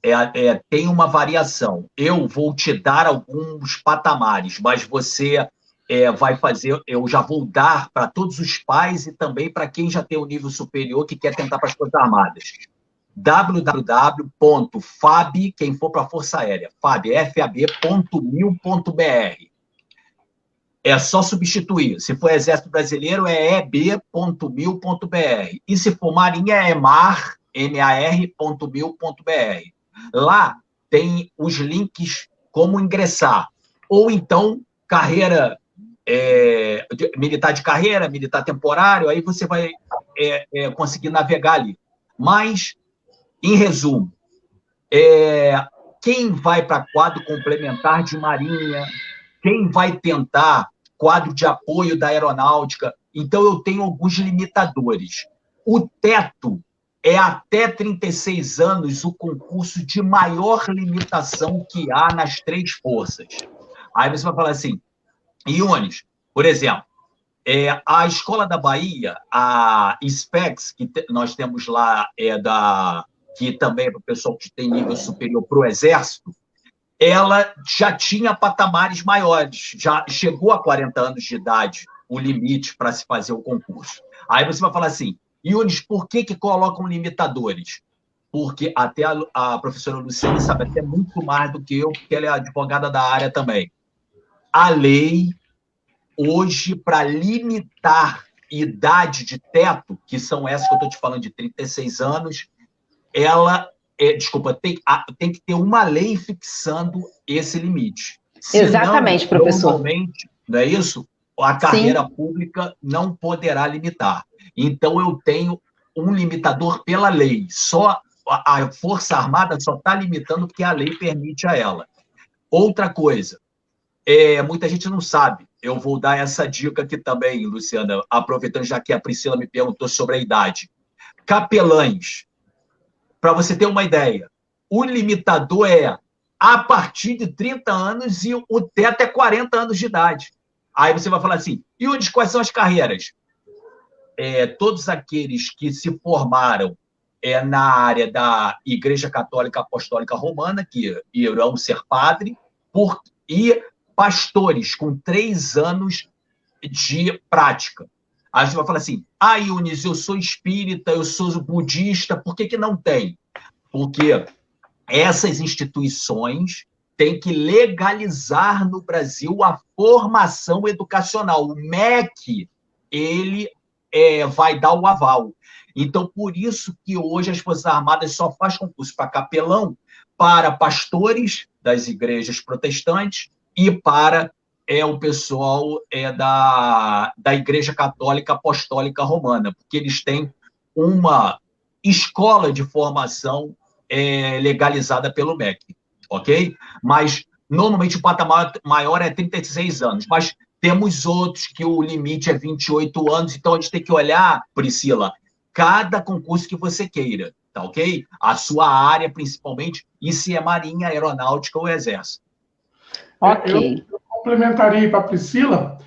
tem uma variação. Eu vou te dar alguns patamares, mas você vai fazer, eu já vou dar para todos os pais e também para quem já tem o nível superior que quer tentar para as Forças Armadas. www.fab, quem for para a Força Aérea, fab.mil.br. É só substituir. Se for Exército Brasileiro, é eb.mil.br. E se for Marinha, é mar.mil.br. Lá tem os links como ingressar. Ou então, carreira, militar de carreira, militar temporário, aí você vai conseguir navegar ali. Mas, em resumo, quem vai para quadro complementar de Marinha, quem vai tentar quadro de apoio da aeronáutica, então eu tenho alguns limitadores. O teto é até 36 anos o concurso de maior limitação que há nas 3 forças. Aí você vai falar assim, Yunis, por exemplo, a Escola da Bahia, a SPEX, que nós temos lá, que também é para o pessoal que tem nível superior para o Exército, ela já tinha patamares maiores, já chegou a 40 anos de idade o limite para se fazer o concurso. Aí você vai falar assim, Yunis, por que colocam limitadores? Porque até a professora Luciana sabe até muito mais do que eu, porque ela é advogada da área também. A lei, hoje, para limitar idade de teto, que são essas que eu estou te falando de 36 anos, ela... tem que ter uma lei fixando esse limite. Exatamente, professor. Normalmente, não é isso? A carreira pública não poderá limitar. Então, eu tenho um limitador pela lei. Só a Força Armada só está limitando porque a lei permite a ela. Outra coisa, muita gente não sabe. Eu vou dar essa dica aqui também, Luciana, aproveitando já que a Priscila me perguntou sobre a idade. Capelães. Para você ter uma ideia, o limitador é a partir de 30 anos e o teto é 40 anos de idade. Aí você vai falar assim, e quais são as carreiras? Todos aqueles que se formaram na área da Igreja Católica Apostólica Romana, que irão ser padre, e pastores com 3 anos de prática. Aí você vai falar assim, Yunis, eu sou espírita, eu sou budista, por que não tem? Porque essas instituições têm que legalizar no Brasil a formação educacional. O MEC, ele vai dar o aval. Então, por isso que hoje as Forças Armadas só fazem concurso para capelão, para pastores das igrejas protestantes e para o pessoal da Igreja Católica Apostólica Romana, porque eles têm uma escola de formação legalizada pelo MEC, ok? Mas, normalmente, o patamar maior é 36 anos, mas temos outros que o limite é 28 anos, então a gente tem que olhar, Priscila, cada concurso que você queira, tá ok? A sua área, principalmente, e se é Marinha, Aeronáutica ou Exército. Ok. Eu complementaria para a Priscila,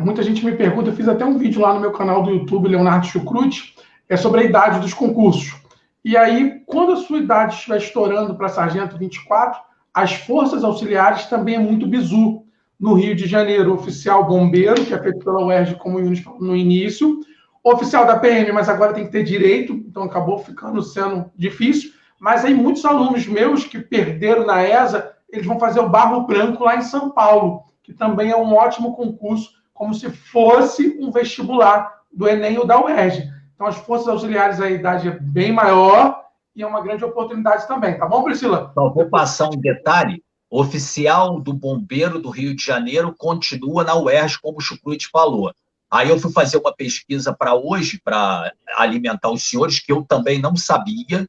muita gente me pergunta, eu fiz até um vídeo lá no meu canal do YouTube, Leonardo Chucrute, sobre a idade dos concursos. E aí, quando a sua idade estiver estourando para sargento 24, as forças auxiliares também é muito bizu. No Rio de Janeiro, oficial bombeiro, que é feito pela UERJ, como o Yunis falou no início, oficial da PM, mas agora tem que ter direito, então acabou ficando sendo difícil. Mas aí muitos alunos meus que perderam na ESA, eles vão fazer o Barro Branco lá em São Paulo, que também é um ótimo concurso, como se fosse um vestibular do Enem ou da UERJ. Então, as forças auxiliares, a idade é bem maior e é uma grande oportunidade também. Tá bom, Priscila? Então, vou passar um detalhe. O oficial do Bombeiro do Rio de Janeiro continua na UERJ, como o Chucrute falou. Aí eu fui fazer uma pesquisa para hoje, para alimentar os senhores, que eu também não sabia.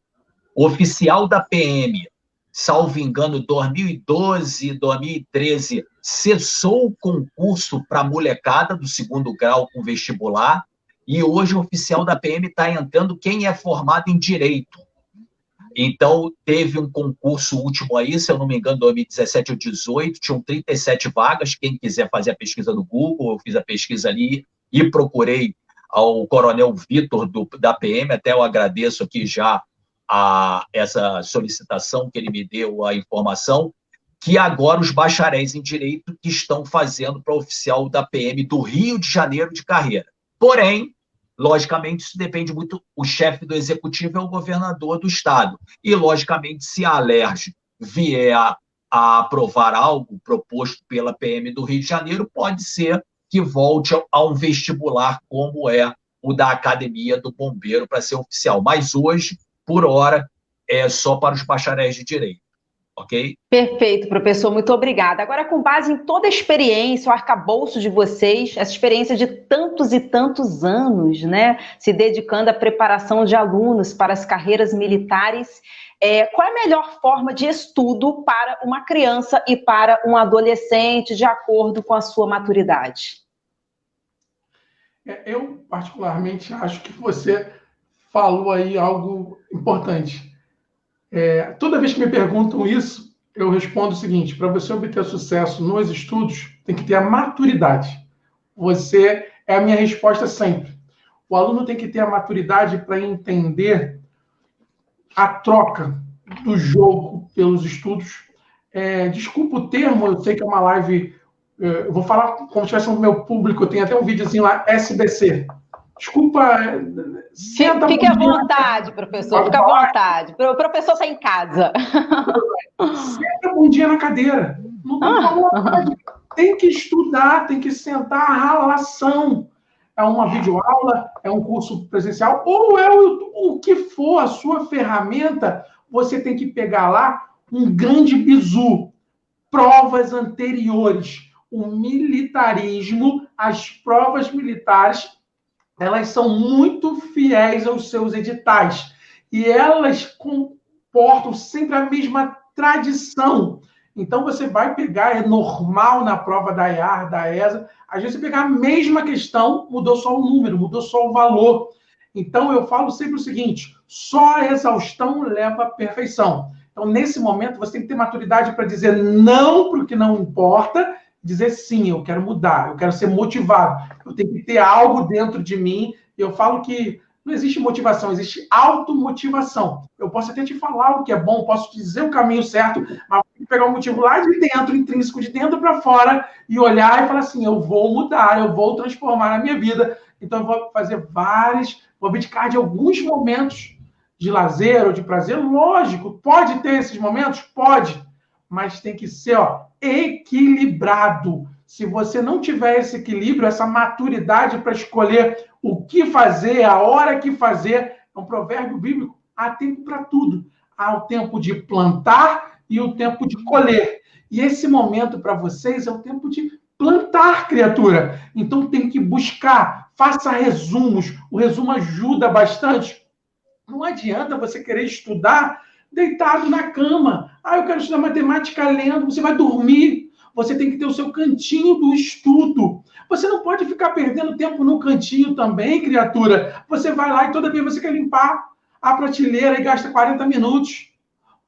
O oficial da PM, salvo engano, 2012, 2013, cessou o concurso para molecada do 2º grau com vestibular, e hoje o oficial da PM está entrando quem é formado em Direito. Então, teve um concurso último aí, se eu não me engano, 2017 ou 2018, tinham 37 vagas, quem quiser fazer a pesquisa no Google, eu fiz a pesquisa ali e procurei ao Coronel Vitor da PM, até eu agradeço aqui já essa solicitação que ele me deu, a informação. que agora os bacharéis em Direito que estão fazendo para oficial da PM do Rio de Janeiro de carreira. Porém, logicamente, isso depende muito, o chefe do Executivo é o governador do Estado, e, logicamente, se a Alerj vier a aprovar algo proposto pela PM do Rio de Janeiro, pode ser que volte a um vestibular como é o da Academia do Bombeiro para ser oficial. Mas hoje, por hora, é só para os bacharéis de Direito. Ok? Perfeito, professor, muito obrigada. Agora, com base em toda a experiência, o arcabouço de vocês, essa experiência de tantos e tantos anos, né, se dedicando à preparação de alunos para as carreiras militares, qual é a melhor forma de estudo para uma criança e para um adolescente, de acordo com a sua maturidade? Eu, particularmente, acho que você falou aí algo importante. Toda vez que me perguntam isso, eu respondo o seguinte: para você obter sucesso nos estudos, tem que ter a maturidade. É a minha resposta sempre. O aluno tem que ter a maturidade para entender a troca do jogo pelos estudos. Desculpa o termo, eu sei que é uma live, eu vou falar como se tivesse no meu público, eu tenho até um videozinho lá, SBC. Desculpa. Fique à vontade, professor, fique à vontade. O professor sai em casa. Senta um dia na cadeira. Não tem vontade. Tem que estudar, tem que sentar a relação. É uma videoaula, é um curso presencial, ou é o que for a sua ferramenta, você tem que pegar lá um grande bizu. Provas anteriores. O militarismo, as provas militares, elas são muito fiéis aos seus editais. E elas comportam sempre a mesma tradição. Então, você vai pegar, é normal na prova da IAR, da ESA, às vezes você pegar a mesma questão, mudou só o número, mudou só o valor. Então, eu falo sempre o seguinte: só a exaustão leva à perfeição. Então, nesse momento, você tem que ter maturidade para dizer não para o que não importa, dizer sim, eu quero mudar, eu quero ser motivado, eu tenho que ter algo dentro de mim. Eu falo que não existe motivação, existe automotivação. Eu posso até te falar o que é bom, posso te dizer o caminho certo, mas tem que pegar o motivo lá de dentro, intrínseco, de dentro para fora, e olhar e falar assim: eu vou mudar, eu vou transformar a minha vida. Então, eu vou fazer vou abdicar de alguns momentos de lazer ou de prazer. Lógico, pode ter esses momentos? Pode, mas tem que ser equilibrado. Se você não tiver esse equilíbrio, essa maturidade para escolher o que fazer, a hora que fazer, é um provérbio bíblico: há tempo para tudo. Há o tempo de plantar e o tempo de colher. E esse momento para vocês é o tempo de plantar, criatura. Então tem que buscar, faça resumos. O resumo ajuda bastante. Não adianta você querer estudar deitado na cama. Eu quero estudar matemática lendo. Você vai dormir. Você tem que ter o seu cantinho do estudo. Você não pode ficar perdendo tempo no cantinho também, criatura. Você vai lá e toda vez você quer limpar a prateleira e gasta 40 minutos.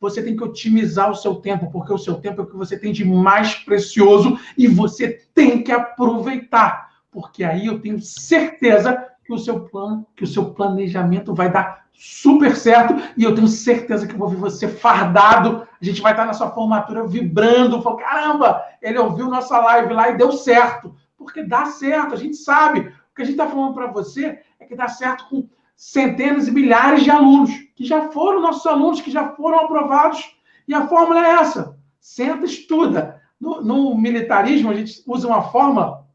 Você tem que otimizar o seu tempo, porque o seu tempo é o que você tem de mais precioso e você tem que aproveitar. Porque aí eu tenho certeza que o seu plano, que o seu planejamento vai dar super certo, e eu tenho certeza que eu vou ver você fardado. A gente vai estar na sua formatura vibrando, falando: caramba, ele ouviu nossa live lá e deu certo. Porque dá certo, a gente sabe. O que a gente está falando para você é que dá certo com centenas e milhares de alunos, que já foram nossos alunos, que já foram aprovados, e a fórmula é essa: senta, estuda. No militarismo, a gente usa uma fórmula,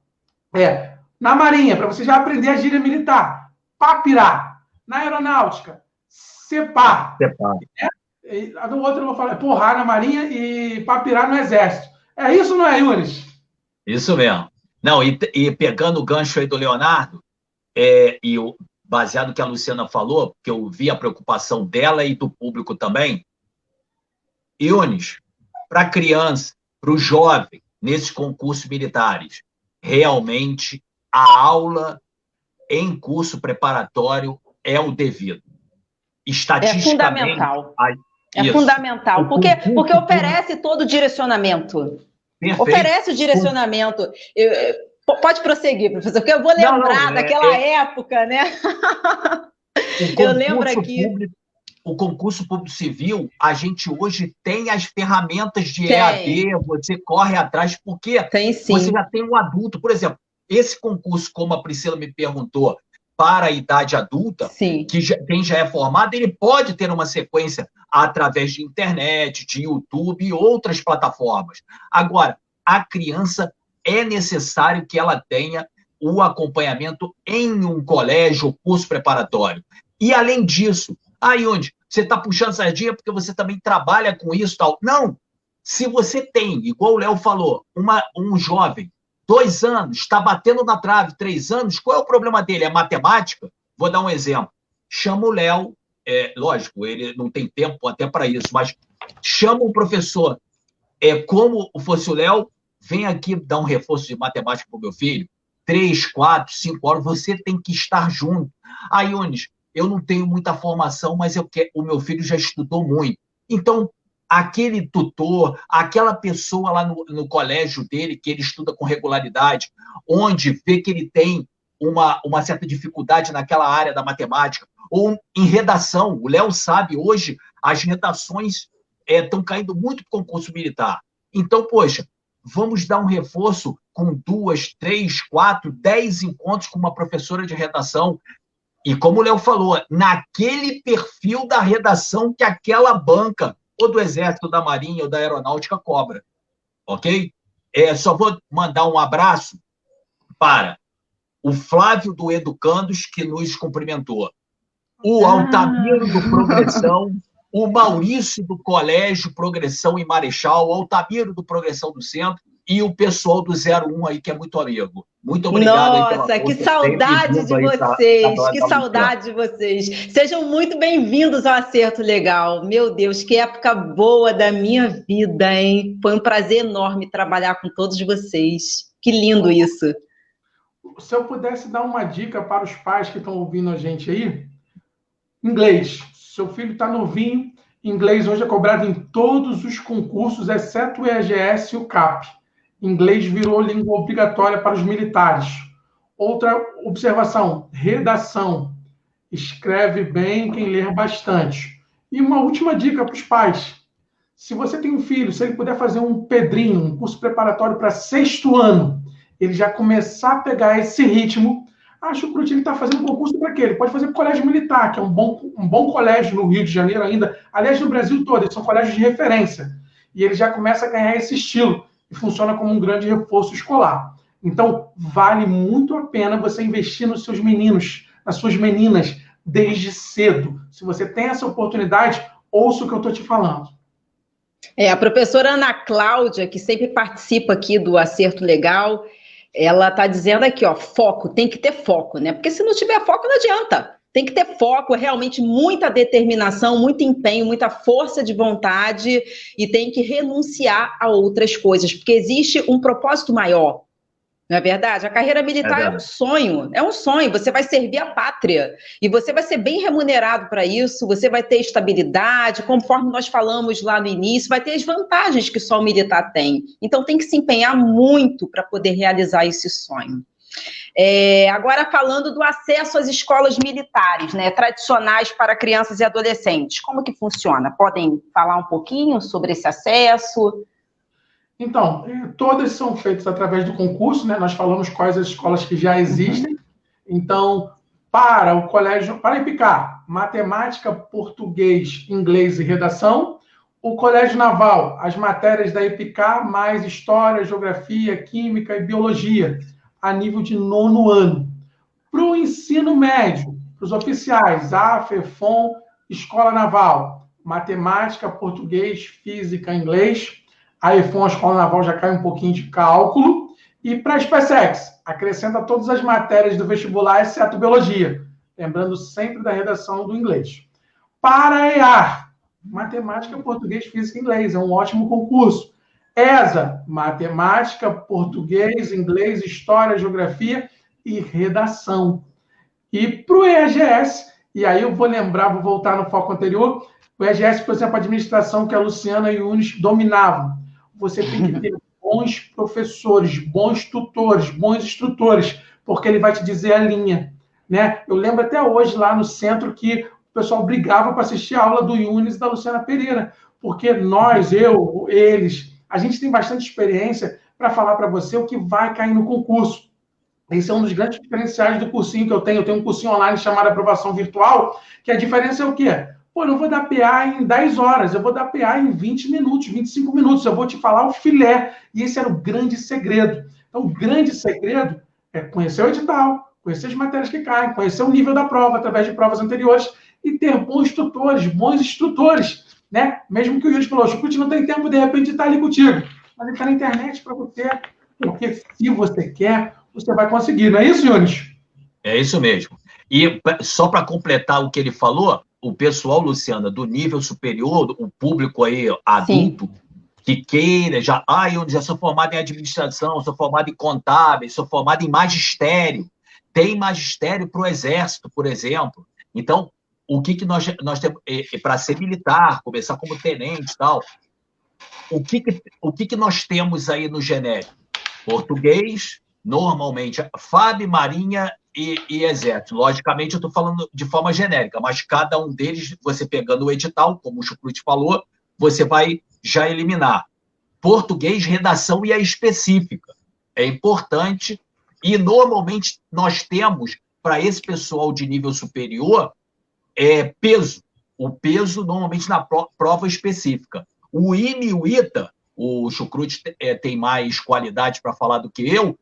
na Marinha, para você já aprender a gíria militar, papirá. Na aeronáutica, CEPAR. No outro eu vou falar porrar na Marinha e papirá no Exército. É isso, não é, Yunis? Isso mesmo. Não, e pegando o gancho aí do Leonardo, baseado no que a Luciana falou, que eu vi a preocupação dela e do público também, Yunis, para a criança, para o jovem, nesses concursos militares, realmente a aula em curso preparatório é o devido. Estatisticamente... É fundamental, porque oferece todo o direcionamento. Perfeito. Oferece o direcionamento. Pode prosseguir, professor, porque eu vou lembrar daquela época, né? Eu lembro aqui... o concurso público civil, a gente hoje tem as ferramentas de EAD, você corre atrás, porque você já tem um adulto. Por exemplo, esse concurso, como a Priscila me perguntou, para a idade adulta, quem já é formado, ele pode ter uma sequência através de internet, de YouTube e outras plataformas. Agora, a criança é necessário que ela tenha o acompanhamento em um colégio, curso preparatório. E, além disso, aí onde você está puxando sardinha porque você também trabalha com isso e tal. Não! Se você tem, igual o Léo falou, um jovem, 2 anos, está batendo na trave, 3 anos, qual é o problema dele? É matemática? Vou dar um exemplo. Chama o Léo, lógico, ele não tem tempo até para isso, mas chama um professor, como fosse o Léo, vem aqui dar um reforço de matemática para o meu filho, 3, 4, 5 horas, você tem que estar junto. Aí, Yunis, eu não tenho muita formação, mas o meu filho já estudou muito. Então, aquele tutor, aquela pessoa lá no colégio dele, que ele estuda com regularidade, onde vê que ele tem uma certa dificuldade naquela área da matemática, ou em redação. O Léo sabe, hoje, as redações estão caindo muito para o concurso militar. Então, poxa, vamos dar um reforço com 2, 3, 4, 10 encontros com uma professora de redação. E como o Léo falou, naquele perfil da redação que aquela banca, ou do Exército, da Marinha, ou da Aeronáutica cobra. Ok? Só vou mandar um abraço para o Flávio do Educandos, que nos cumprimentou, o Altamiro do Progressão, o Maurício do Colégio Progressão em Marechal, o Altamiro do Progressão do Centro, e o pessoal do 01 aí, que é muito amigo. Muito obrigado. Nossa, que saudade de vocês, que saudade de vocês. Sejam muito bem-vindos ao Acerto Legal. Meu Deus, que época boa da minha vida, hein? Foi um prazer enorme trabalhar com todos vocês. Que lindo isso. Se eu pudesse dar uma dica para os pais que estão ouvindo a gente aí, inglês. Seu filho está novinho, inglês hoje é cobrado em todos os concursos, exceto o EGS e o CAP. Inglês virou língua obrigatória para os militares. Outra observação, redação. Escreve bem quem ler bastante. E uma última dica para os pais. Se você tem um filho, se ele puder fazer um Pedrinho, um curso preparatório para 6º ano, ele já começar a pegar esse ritmo, acho que o Crutini está fazendo um concurso para quê? Ele pode fazer para o Colégio Militar, que é um bom colégio no Rio de Janeiro ainda. Aliás, no Brasil todo, eles são colégios de referência. E ele já começa a ganhar esse estilo. E funciona como um grande reforço escolar. Então, vale muito a pena você investir nos seus meninos, nas suas meninas, desde cedo. Se você tem essa oportunidade, ouça o que eu estou te falando. A professora Ana Cláudia, que sempre participa aqui do Acerto Legal, ela está dizendo aqui, foco, tem que ter foco, né? Porque se não tiver foco, não adianta. Tem que ter foco, realmente muita determinação, muito empenho, muita força de vontade e tem que renunciar a outras coisas, porque existe um propósito maior, não é verdade? A carreira militar é um sonho, você vai servir a pátria e você vai ser bem remunerado para isso, você vai ter estabilidade, conforme nós falamos lá no início, vai ter as vantagens que só o militar tem. Então tem que se empenhar muito para poder realizar esse sonho. Agora falando do acesso às escolas militares, né, tradicionais para crianças e adolescentes, como que funciona? Podem falar um pouquinho sobre esse acesso? Então, todas são feitas através do concurso, né? Nós falamos quais as escolas que já existem. Então, para o colégio, para IPCAR, matemática, português, inglês e redação. O Colégio Naval, as matérias da IPCAR, mais história, geografia, química e biologia, a nível de 9º ano. Para o ensino médio, para os oficiais, AF, EFON, Escola Naval, matemática, português, física, inglês. A EFON, a Escola Naval, já cai um pouquinho de cálculo. E para a SpaceX, acrescenta todas as matérias do vestibular, exceto biologia. Lembrando sempre da redação do inglês. Para a EAR, matemática, português, física e inglês. É um ótimo concurso. ESA, matemática, português, inglês, história, geografia e redação. E para o EGS, e aí eu vou voltar no foco anterior, o EGS, por exemplo, a administração que a Luciana e o Yunis dominavam. Você tem que ter bons professores, bons tutores, bons instrutores, porque ele vai te dizer a linha, né? Eu lembro até hoje lá no centro que o pessoal brigava para assistir a aula do Yunis e da Luciana Pereira, porque nós, eu, eles, a gente tem bastante experiência para falar para você o que vai cair no concurso. Esse é um dos grandes diferenciais do cursinho que eu tenho. Eu tenho um cursinho online chamado Aprovação Virtual, que a diferença é o quê? Pô, eu não vou dar PA em 10 horas, eu vou dar PA em 20 minutos, 25 minutos. Eu vou te falar o filé. E esse era o grande segredo. Então, o grande segredo é conhecer o edital, conhecer as matérias que caem, conhecer o nível da prova através de provas anteriores e ter bons instrutores, né? Mesmo que o Yuri falou, o Chucrute não tem tempo, de repente, está ali contigo. Mas ele está na internet para você, porque se você quer, você vai conseguir. Não é isso, Yunis? É isso mesmo. E só para completar o que ele falou, o pessoal, Luciana, do nível superior, o público aí adulto, sim, que queira, eu já sou formado em administração, sou formado em contábil, sou formado em magistério. Tem magistério para o Exército, por exemplo. Então, o que nós temos para ser militar, começar como tenente e tal, o que nós temos aí no genérico? Português, normalmente, FAB, Marinha e Exército. Logicamente, eu estou falando de forma genérica, mas cada um deles, você pegando o edital, como o Chucrute falou, você vai já eliminar. Português, redação e a específica. É importante. E, normalmente, nós temos, para esse pessoal de nível superior, peso. O peso, normalmente, na prova específica. O IME e o ITA, o Chucrute tem mais qualidade para falar do que eu,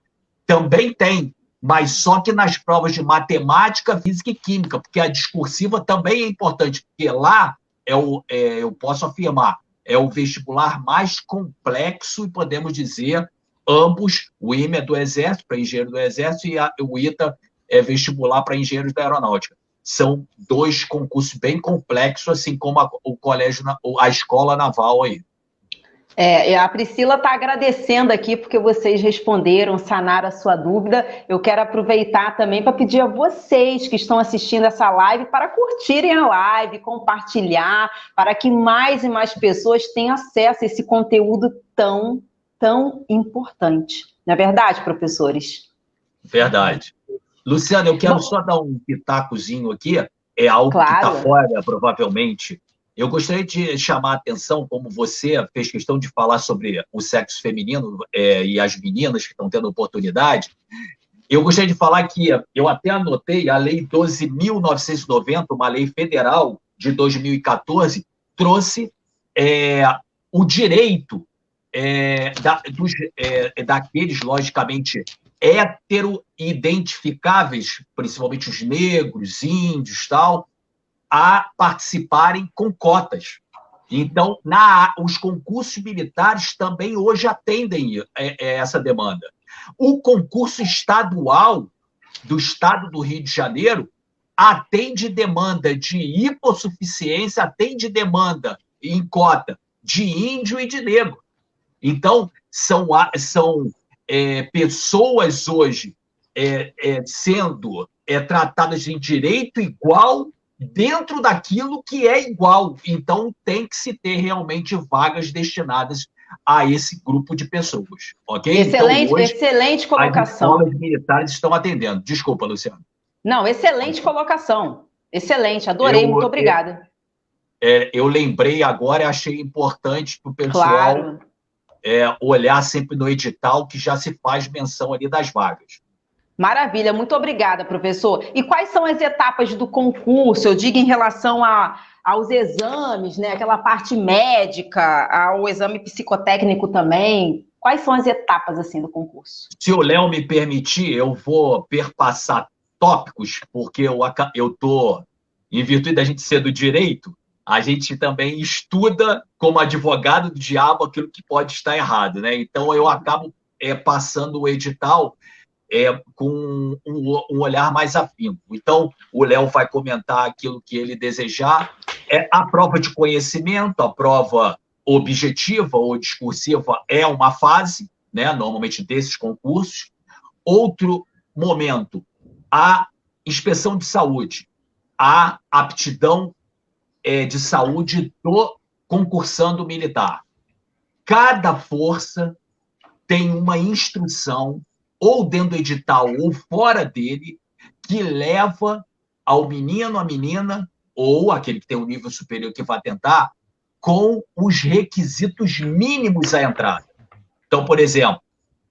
também tem, mas só que nas provas de matemática, física e química, porque a discursiva também é importante, porque lá, eu posso afirmar, é o vestibular mais complexo, e podemos dizer, ambos, o IME é do Exército, para engenheiro do Exército, e o ITA é vestibular para engenheiros da Aeronáutica. São dois concursos bem complexos, assim como o colégio, a escola naval aí. A Priscila está agradecendo aqui porque vocês responderam, sanaram a sua dúvida. Eu quero aproveitar também para pedir a vocês que estão assistindo essa live para curtirem a live, compartilhar, para que mais e mais pessoas tenham acesso a esse conteúdo tão, tão importante. Não é verdade, professores? Verdade. Luciana, eu quero só dar um pitacozinho aqui, é algo que está fora, provavelmente. Eu gostaria de chamar a atenção, como você fez questão de falar sobre o sexo feminino e as meninas que estão tendo oportunidade, eu gostaria de falar que eu até anotei a Lei 12.990, uma lei federal de 2014, trouxe o direito daqueles, logicamente, hetero-identificáveis, principalmente os negros, índios, tal, a participarem com cotas. Então, os concursos militares também hoje atendem essa demanda. O concurso estadual do Estado do Rio de Janeiro atende demanda de hipossuficiência, atende demanda em cota de índio e de negro. Então, são pessoas hoje sendo tratadas em direito igual dentro daquilo que é igual. Então, tem que se ter realmente vagas destinadas a esse grupo de pessoas. Ok? Excelente, então, hoje, excelente colocação. As escolas militares estão atendendo. Desculpa, Luciano. Não, excelente colocação. Excelente, adorei, muito obrigada. Eu lembrei agora e achei importante para o pessoal... Claro. Olhar sempre no edital, que já se faz menção ali das vagas. Maravilha, muito obrigada, professor. E quais são as etapas do concurso? Eu digo em relação aos exames, né? Aquela parte médica, ao exame psicotécnico também. Quais são as etapas assim do concurso? Se o Léo me permitir, eu vou perpassar tópicos, porque eu estou, em virtude da gente ser do direito, a gente também estuda, como advogado do diabo, aquilo que pode estar errado, né? Então, eu acabo passando o edital com um olhar mais afinco. Então, o Léo vai comentar aquilo que ele desejar. A prova de conhecimento, a prova objetiva ou discursiva é uma fase, né? Normalmente, desses concursos. Outro momento, a inspeção de saúde, a aptidão de saúde do concursando militar. Cada força tem uma instrução, ou dentro do edital, ou fora dele, que leva ao menino, à menina, ou aquele que tem um nível superior que vai tentar, com os requisitos mínimos à entrada. Então, por exemplo,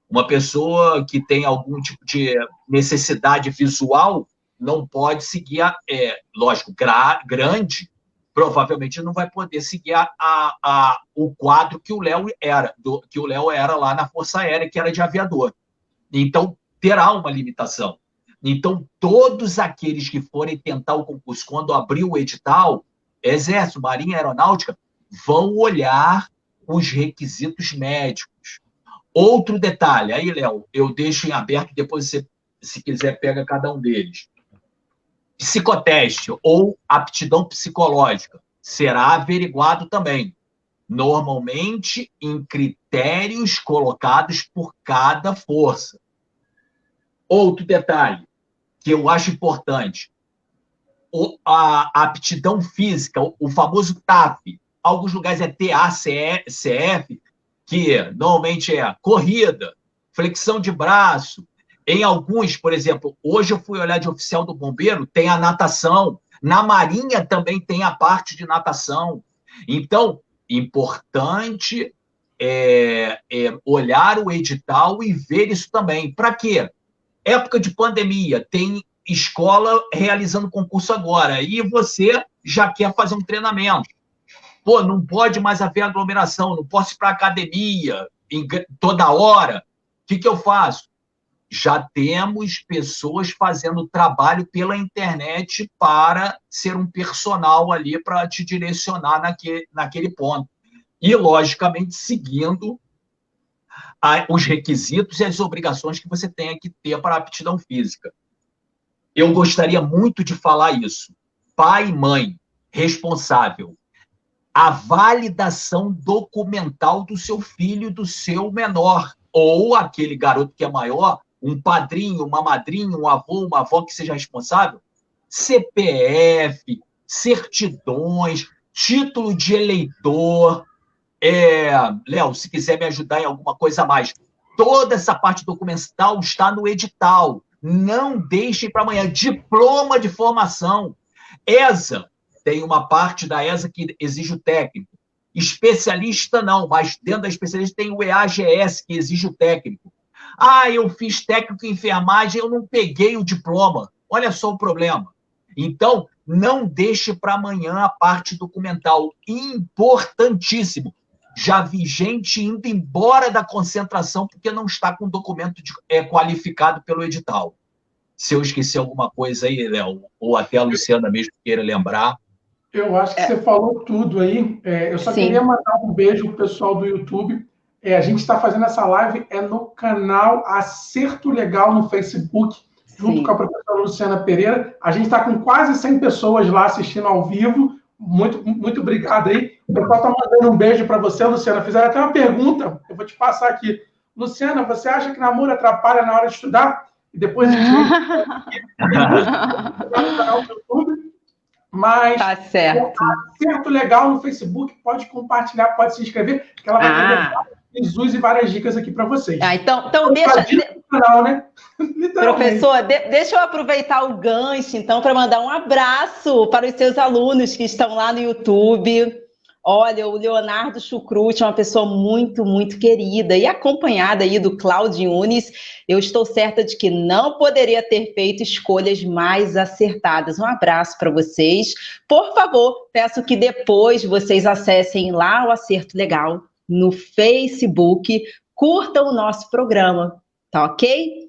uma pessoa que tem algum tipo de necessidade visual não pode seguir, lógico, grande, provavelmente não vai poder seguir o quadro que o Léo era lá na Força Aérea, que era de aviador. Então, terá uma limitação. Então, todos aqueles que forem tentar o concurso, quando abrir o edital, Exército, Marinha, Aeronáutica, vão olhar os requisitos médicos. Outro detalhe, aí, Léo, eu deixo em aberto, depois você, se quiser, pega cada um deles. Psicoteste ou aptidão psicológica será averiguado também, normalmente em critérios colocados por cada força. Outro detalhe que eu acho importante, a aptidão física, o famoso TAF, alguns lugares é TACF, que normalmente é corrida, flexão de braço. Em alguns, por exemplo, hoje eu fui olhar de oficial do bombeiro, tem a natação. Na Marinha também tem a parte de natação. Então, importante olhar o edital e ver isso também. Para quê? Época de pandemia, tem escola realizando concurso agora, e você já quer fazer um treinamento. Pô, não pode mais haver aglomeração, não posso ir para a academia toda hora. O que eu faço? Já temos pessoas fazendo trabalho pela internet para ser um personal ali para te direcionar naquele ponto. E, logicamente, seguindo os requisitos e as obrigações que você tem que ter para a aptidão física. Eu gostaria muito de falar isso. Pai e mãe, responsável. A validação documental do seu filho, do seu menor, ou aquele garoto que é maior, um padrinho, uma madrinha, um avô, uma avó que seja responsável, CPF, certidões, título de eleitor. Léo, se quiser me ajudar em alguma coisa a mais, toda essa parte documental está no edital. Não deixem para amanhã. Diploma de formação. ESA, tem uma parte da ESA que exige o técnico. Especialista não, mas dentro da especialista tem o EAGS, que exige o técnico. Eu fiz técnico em enfermagem, eu não peguei o diploma. Olha só o problema. Então, não deixe para amanhã a parte documental. Importantíssimo. Já vi gente indo embora da concentração porque não está com documento qualificado pelo edital. Se eu esqueci alguma coisa aí, Léo, ou até a Luciana mesmo queira lembrar. Eu acho que você falou tudo aí. Eu só queria mandar um beijo para o pessoal do YouTube. A gente está fazendo essa live no canal Acerto Legal no Facebook, junto com a professora Luciana Pereira. A gente está com quase 100 pessoas lá assistindo ao vivo. Muito, muito obrigado aí. O pessoal está mandando um beijo para você, Luciana. Fizeram até uma pergunta, eu vou te passar aqui. Luciana, você acha que namoro atrapalha na hora de estudar? E depois a gente vai no canal do YouTube. Mas tá certo. Acerto Legal no Facebook, pode compartilhar, pode se inscrever, que ela vai ter Jesus e várias dicas aqui para vocês. Então deixa... Canal, né? Professor, deixa eu aproveitar o gancho, então, para mandar um abraço para os seus alunos que estão lá no YouTube. Olha, o Leonardo Chucrute é uma pessoa muito, muito querida e acompanhada aí do Cláudio Yunis. Eu estou certa de que não poderia ter feito escolhas mais acertadas. Um abraço para vocês. Por favor, peço que depois vocês acessem lá o Acerto Legal no Facebook, curtam o nosso programa, tá ok?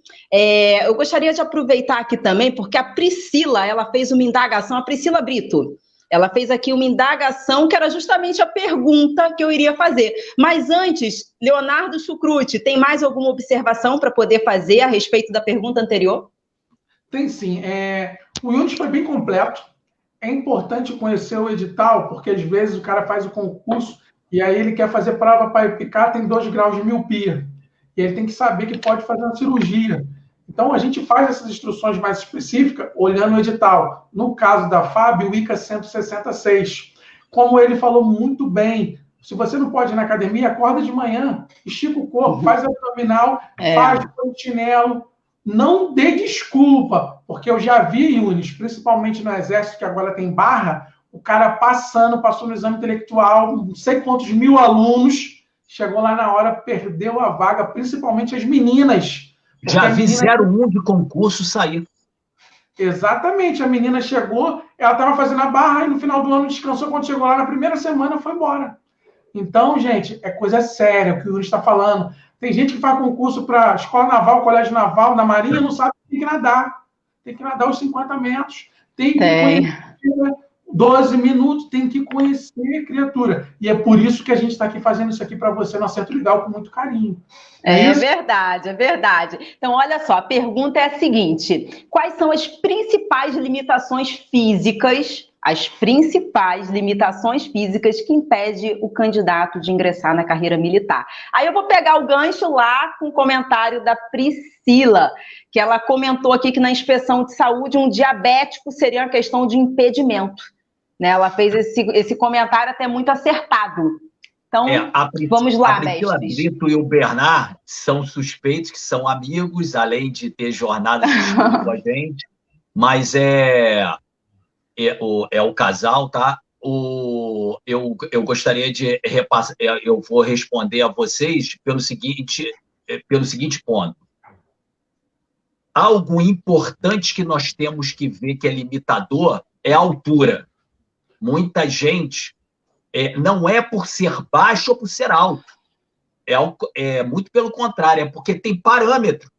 Eu gostaria de aproveitar aqui também, porque a Priscila, ela fez uma indagação, a Priscila Brito, ela fez aqui uma indagação que era justamente a pergunta que eu iria fazer. Mas antes, Leonardo Chucrute, tem mais alguma observação para poder fazer a respeito da pergunta anterior? Tem sim. O Yunis foi bem completo. É importante conhecer o edital, porque às vezes o cara faz o concurso e aí ele quer fazer prova para EPICAR, tem 2 graus de miopia. E ele tem que saber que pode fazer uma cirurgia. Então, a gente faz essas instruções mais específicas olhando o edital. No caso da FAB, o ICA 166. Como ele falou muito bem, se você não pode ir na academia, acorda de manhã, estica o corpo, faz abdominal, faz polichinelo, não dê desculpa, porque eu já vi, Yunis, principalmente no Exército, que agora tem barra, o cara passou no exame intelectual, não sei quantos mil alunos, chegou lá na hora, perdeu a vaga, principalmente as meninas. Já vi 01 de concurso sair. Exatamente, a menina chegou, ela estava fazendo a barra e no final do ano descansou, quando chegou lá na primeira semana foi embora. Então, gente, é coisa séria o que o Yuri está falando. Tem gente que faz concurso para escola naval, colégio naval, na marinha, não sabe que tem que nadar. Tem que nadar os 50 metros. Tem que conhecer 12 minutos, tem que conhecer criatura. E é por isso que a gente está aqui fazendo isso aqui para você no Acerto Legal, com muito carinho. É verdade, é verdade. Então, olha só, a pergunta é a seguinte: quais são as principais limitações físicas, que impedem o candidato de ingressar na carreira militar? Aí eu vou pegar o gancho lá com o comentário da Priscila, que ela comentou aqui que na inspeção de saúde um diabético seria uma questão de impedimento. Né? Ela fez esse comentário até muito acertado. Então, vamos lá, mestre. A Priscila Brito e o Bernard são suspeitos, que são amigos, além de ter jornada com a gente, mas é o casal, tá? Eu gostaria de repassar, eu vou responder a vocês pelo seguinte ponto. Algo importante que nós temos que ver que é limitador é a altura. Muita gente não é por ser baixo ou por ser alto. É muito pelo contrário, é porque tem parâmetro.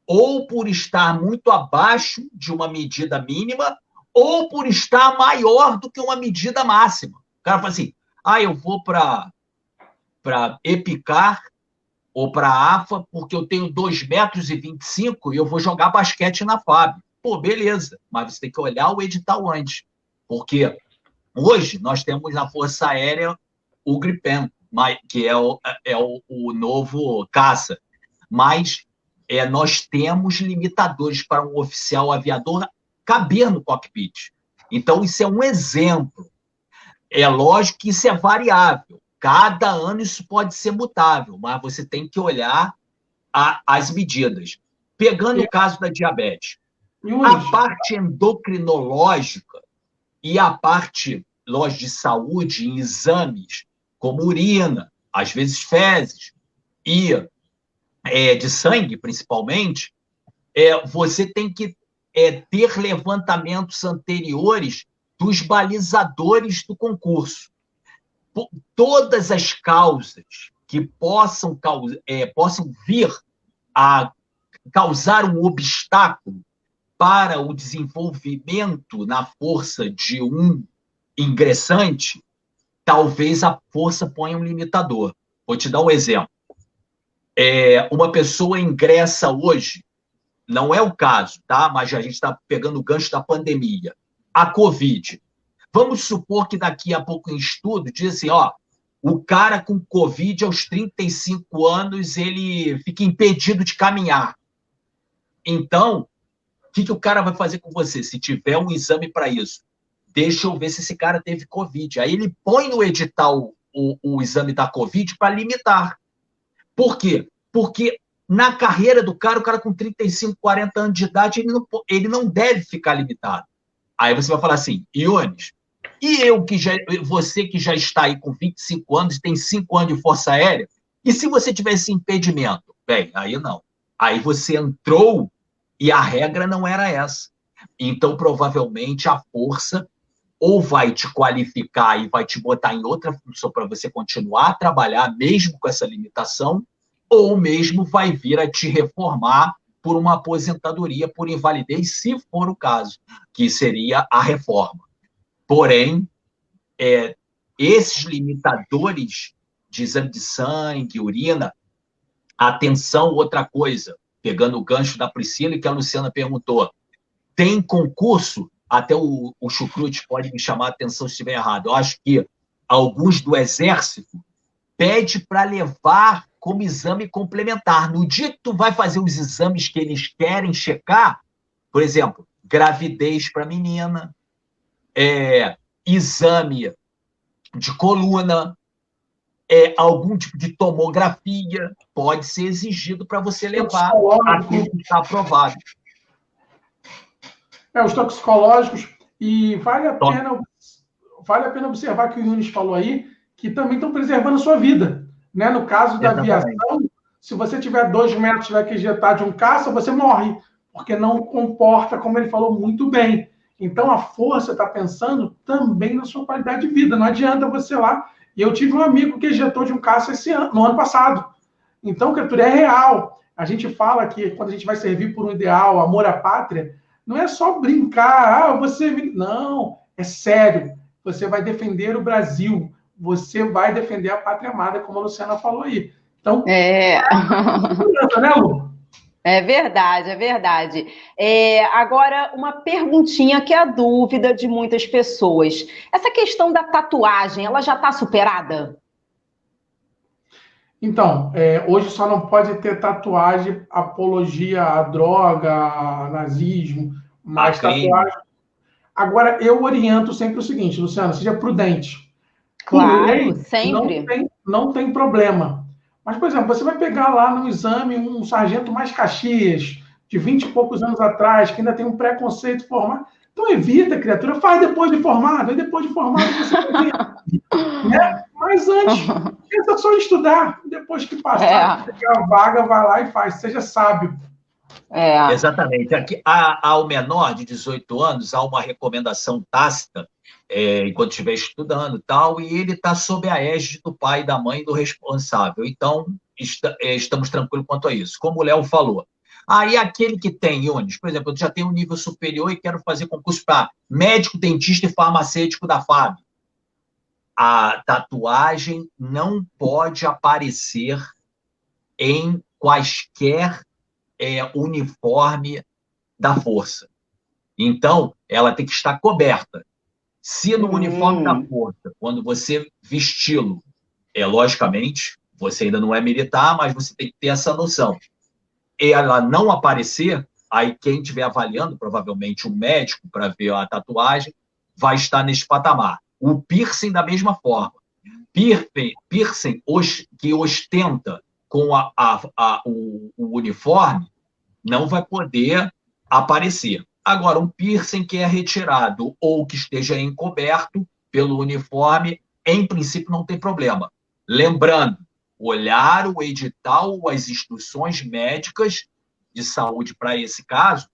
Ou por estar muito abaixo de uma medida mínima, ou por estar maior do que uma medida máxima. O cara fala assim, eu vou para EPICAR ou para a AFA porque eu tenho 2,25 metros e eu vou jogar basquete na FAB. Pô, beleza, mas você tem que olhar o edital antes. Porque hoje nós temos na Força Aérea o Gripen, que é o novo caça. Mas nós temos limitadores para um oficial aviador caber no cockpit. Então, isso é um exemplo. É lógico que isso é variável. Cada ano isso pode ser mutável, mas você tem que olhar as medidas. Pegando o caso da diabetes, a parte endocrinológica e a parte, lógico, de saúde em exames, como urina, às vezes fezes, e de sangue, principalmente, você tem que ter levantamentos anteriores dos balizadores do concurso. Todas as causas que possam vir a causar um obstáculo para o desenvolvimento na força de um ingressante, talvez a força ponha um limitador. Vou te dar um exemplo. Uma pessoa ingressa hoje, não é o caso, tá? Mas a gente está pegando o gancho da pandemia. A Covid. Vamos supor que daqui a pouco em estudo diz assim, o cara com Covid aos 35 anos, ele fica impedido de caminhar. Então, o que o cara vai fazer com você? Se tiver um exame para isso, deixa eu ver se esse cara teve Covid. Aí ele põe no edital o exame da Covid para limitar. Por quê? Porque na carreira do cara, o cara com 35, 40 anos de idade, ele não deve ficar limitado. Aí você vai falar assim, Iones, e você que já está aí com 25 anos e tem 5 anos de Força Aérea, e se você tivesse impedimento? Bem, aí não. Aí você entrou e a regra não era essa. Então, provavelmente, a força ou vai te qualificar e vai te botar em outra função para você continuar a trabalhar, mesmo com essa limitação, ou mesmo vai vir a te reformar por uma aposentadoria por invalidez, se for o caso, que seria a reforma. Porém, esses limitadores de exame de sangue, urina, atenção, outra coisa, pegando o gancho da Priscila e que a Luciana perguntou, tem concurso? Até o Chucrute pode me chamar a atenção se estiver errado. Eu acho que alguns do Exército pede para levar como exame complementar. No dia que tu vai fazer os exames que eles querem checar, por exemplo, gravidez para menina, exame de coluna, algum tipo de tomografia pode ser exigido para você levar aquilo que está aprovado. Os toxicológicos, e vale a pena observar que o Yunis falou aí, que também estão preservando a sua vida. Né? No caso da aviação, se você tiver 2 metros e vai ejetar de um caça, você morre, porque não comporta, como ele falou muito bem. Então, a força está pensando também na sua qualidade de vida. Não adianta você lá. E eu tive um amigo que ejetou de um caça no ano passado. Então, criatura, é real. A gente fala que quando a gente vai servir por um ideal, amor à pátria, não é só brincar. Não, é sério. Você vai defender o Brasil. Você vai defender a pátria amada, como a Luciana falou aí. Então, né, Lu? É verdade, é verdade. Agora, uma perguntinha que é a dúvida de muitas pessoas. Essa questão da tatuagem, ela já está superada? Então, hoje só não pode ter tatuagem apologia à droga, a nazismo, mas tatuagem... Agora, eu oriento sempre o seguinte, Luciana, seja prudente. Claro, lei, sempre. Não tem problema. Mas, por exemplo, você vai pegar lá no exame um sargento mais Caxias, de 20 e poucos anos atrás, que ainda tem um preconceito formado. Então, evita, criatura, faz depois de formado, aí depois de formado você né? Mas antes, pensa só em estudar. Depois que passar, pegar a vaga, vai lá e faz. Seja sábio. Exatamente. Aqui, ao menor de 18 anos, há uma recomendação tácita, enquanto estiver estudando e tal, e ele está sob a égide do pai, da mãe e do responsável. Então, estamos tranquilos quanto a isso. Como o Léo falou. Aí, aquele que tem, Yunis, por exemplo, eu já tenho um nível superior e quero fazer concurso para médico, dentista e farmacêutico da FAB. A tatuagem não pode aparecer em quaisquer uniforme da força. Então, ela tem que estar coberta. Se no uniforme da força, quando você vesti-lo, logicamente, você ainda não é militar, mas você tem que ter essa noção. Ela não aparecer, aí quem estiver avaliando, provavelmente um médico, para ver a tatuagem, vai estar nesse patamar. O piercing, da mesma forma. Piercing que ostenta com o uniforme, não vai poder aparecer. Agora, um piercing que é retirado ou que esteja encoberto pelo uniforme, em princípio, não tem problema. Lembrando, olhar o edital, as instruções médicas de saúde para esse caso,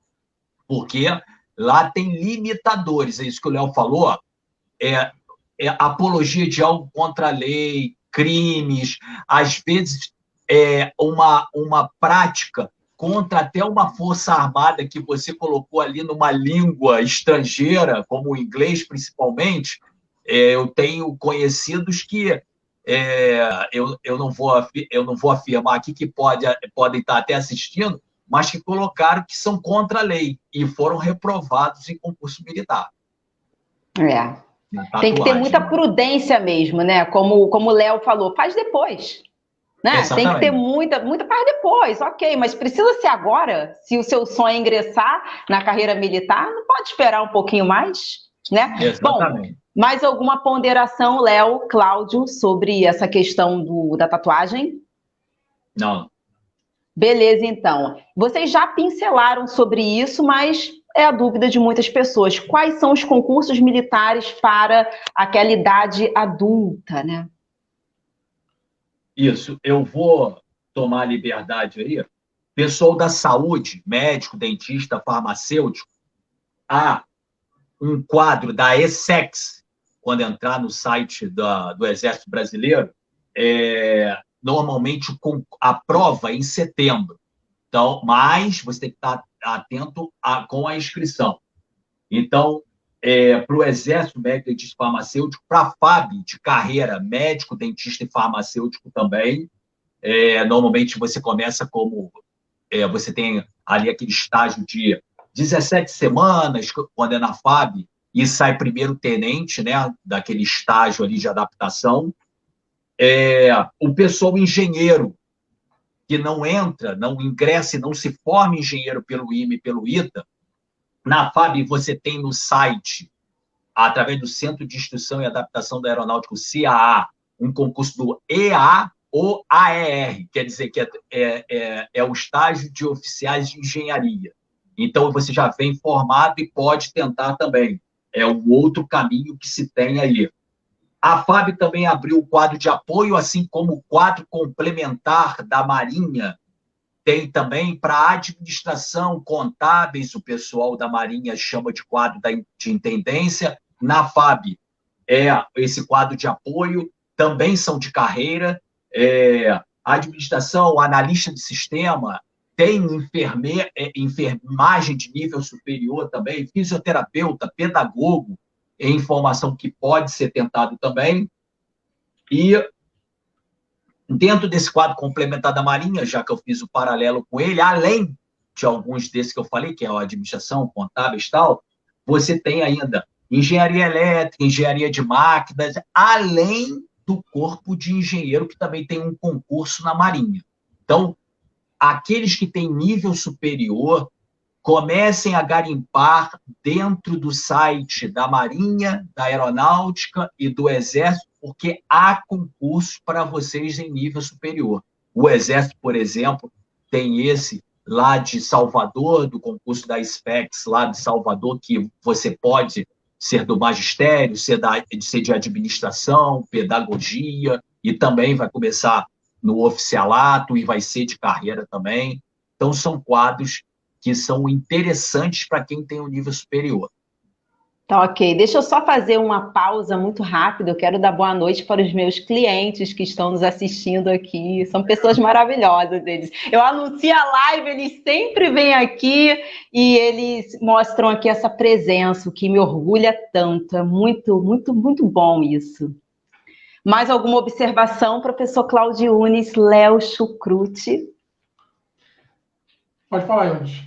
porque lá tem limitadores. É isso que o Léo falou, apologia de algo contra a lei, crimes, às vezes uma prática contra até uma força armada que você colocou ali numa língua estrangeira, como o inglês principalmente. Eu tenho conhecidos que eu não vou afirmar aqui que podem estar até assistindo, mas que colocaram que são contra a lei e foram reprovados em concurso militar. Tem que ter muita prudência mesmo, né? Como o Léo falou, faz depois. Né? Tem que ter muita faz depois, ok, mas precisa ser agora? Se o seu sonho é ingressar na carreira militar, não pode esperar um pouquinho mais? Né? Exatamente. Bom, mais alguma ponderação, Léo, Cláudio, sobre essa questão da tatuagem? Não. Beleza, então. Vocês já pincelaram sobre isso, mas é a dúvida de muitas pessoas. Quais são os concursos militares para aquela idade adulta, né? Isso, eu vou tomar a liberdade aí. Pessoal da saúde, médico, dentista, farmacêutico, há um quadro da ESSEX, quando entrar no site do Exército Brasileiro, normalmente a prova é em setembro. Então, mas você tem que estar atento com a inscrição. Então, para o Exército Médico, Dentista e Farmacêutico, para a FAB de carreira, médico, dentista e farmacêutico também. Normalmente você começa como... você tem ali aquele estágio de 17 semanas, quando é na FAB, e sai primeiro tenente, né, daquele estágio ali de adaptação. O pessoal engenheiro, que não entra, não ingressa e não se forma engenheiro pelo IME e pelo ITA, na FAB você tem no site, através do Centro de Instrução e Adaptação da Aeronáutica, o CAA, um concurso do EA ou AER, quer dizer que é o estágio de oficiais de engenharia. Então, você já vem formado e pode tentar também. É um outro caminho que se tem aí. A FAB também abriu o quadro de apoio, assim como o quadro complementar da Marinha. Tem também para administração, contábeis, o pessoal da Marinha chama de quadro de intendência. Na FAB, esse quadro de apoio, também são de carreira. Administração, analista de sistema, tem enfermagem de nível superior também, fisioterapeuta, pedagogo, em formação que pode ser tentado também. E dentro desse quadro complementar da Marinha, já que eu fiz o paralelo com ele, além de alguns desses que eu falei, que é a administração, contábeis e tal, você tem ainda engenharia elétrica, engenharia de máquinas, além do corpo de engenheiro, que também tem um concurso na Marinha. Então, aqueles que têm nível superior, comecem a garimpar dentro do site da Marinha, da Aeronáutica e do Exército, porque há concurso para vocês em nível superior. O Exército, por exemplo, tem esse lá de Salvador, do concurso da SPEX, lá de Salvador, que você pode ser do magistério, ser de administração, pedagogia, e também vai começar no oficialato e vai ser de carreira também. Então, são quadros que são interessantes para quem tem um nível superior. Tá, ok. Deixa eu só fazer uma pausa muito rápida. Eu quero dar boa noite para os meus clientes que estão nos assistindo aqui. São pessoas maravilhosas, eles. Eu anuncio a live, eles sempre vêm aqui e eles mostram aqui essa presença, o que me orgulha tanto. É muito, muito, muito bom isso. Mais alguma observação, professor Claudio Unis, Léo Chucruti? Pode falar, Yunis.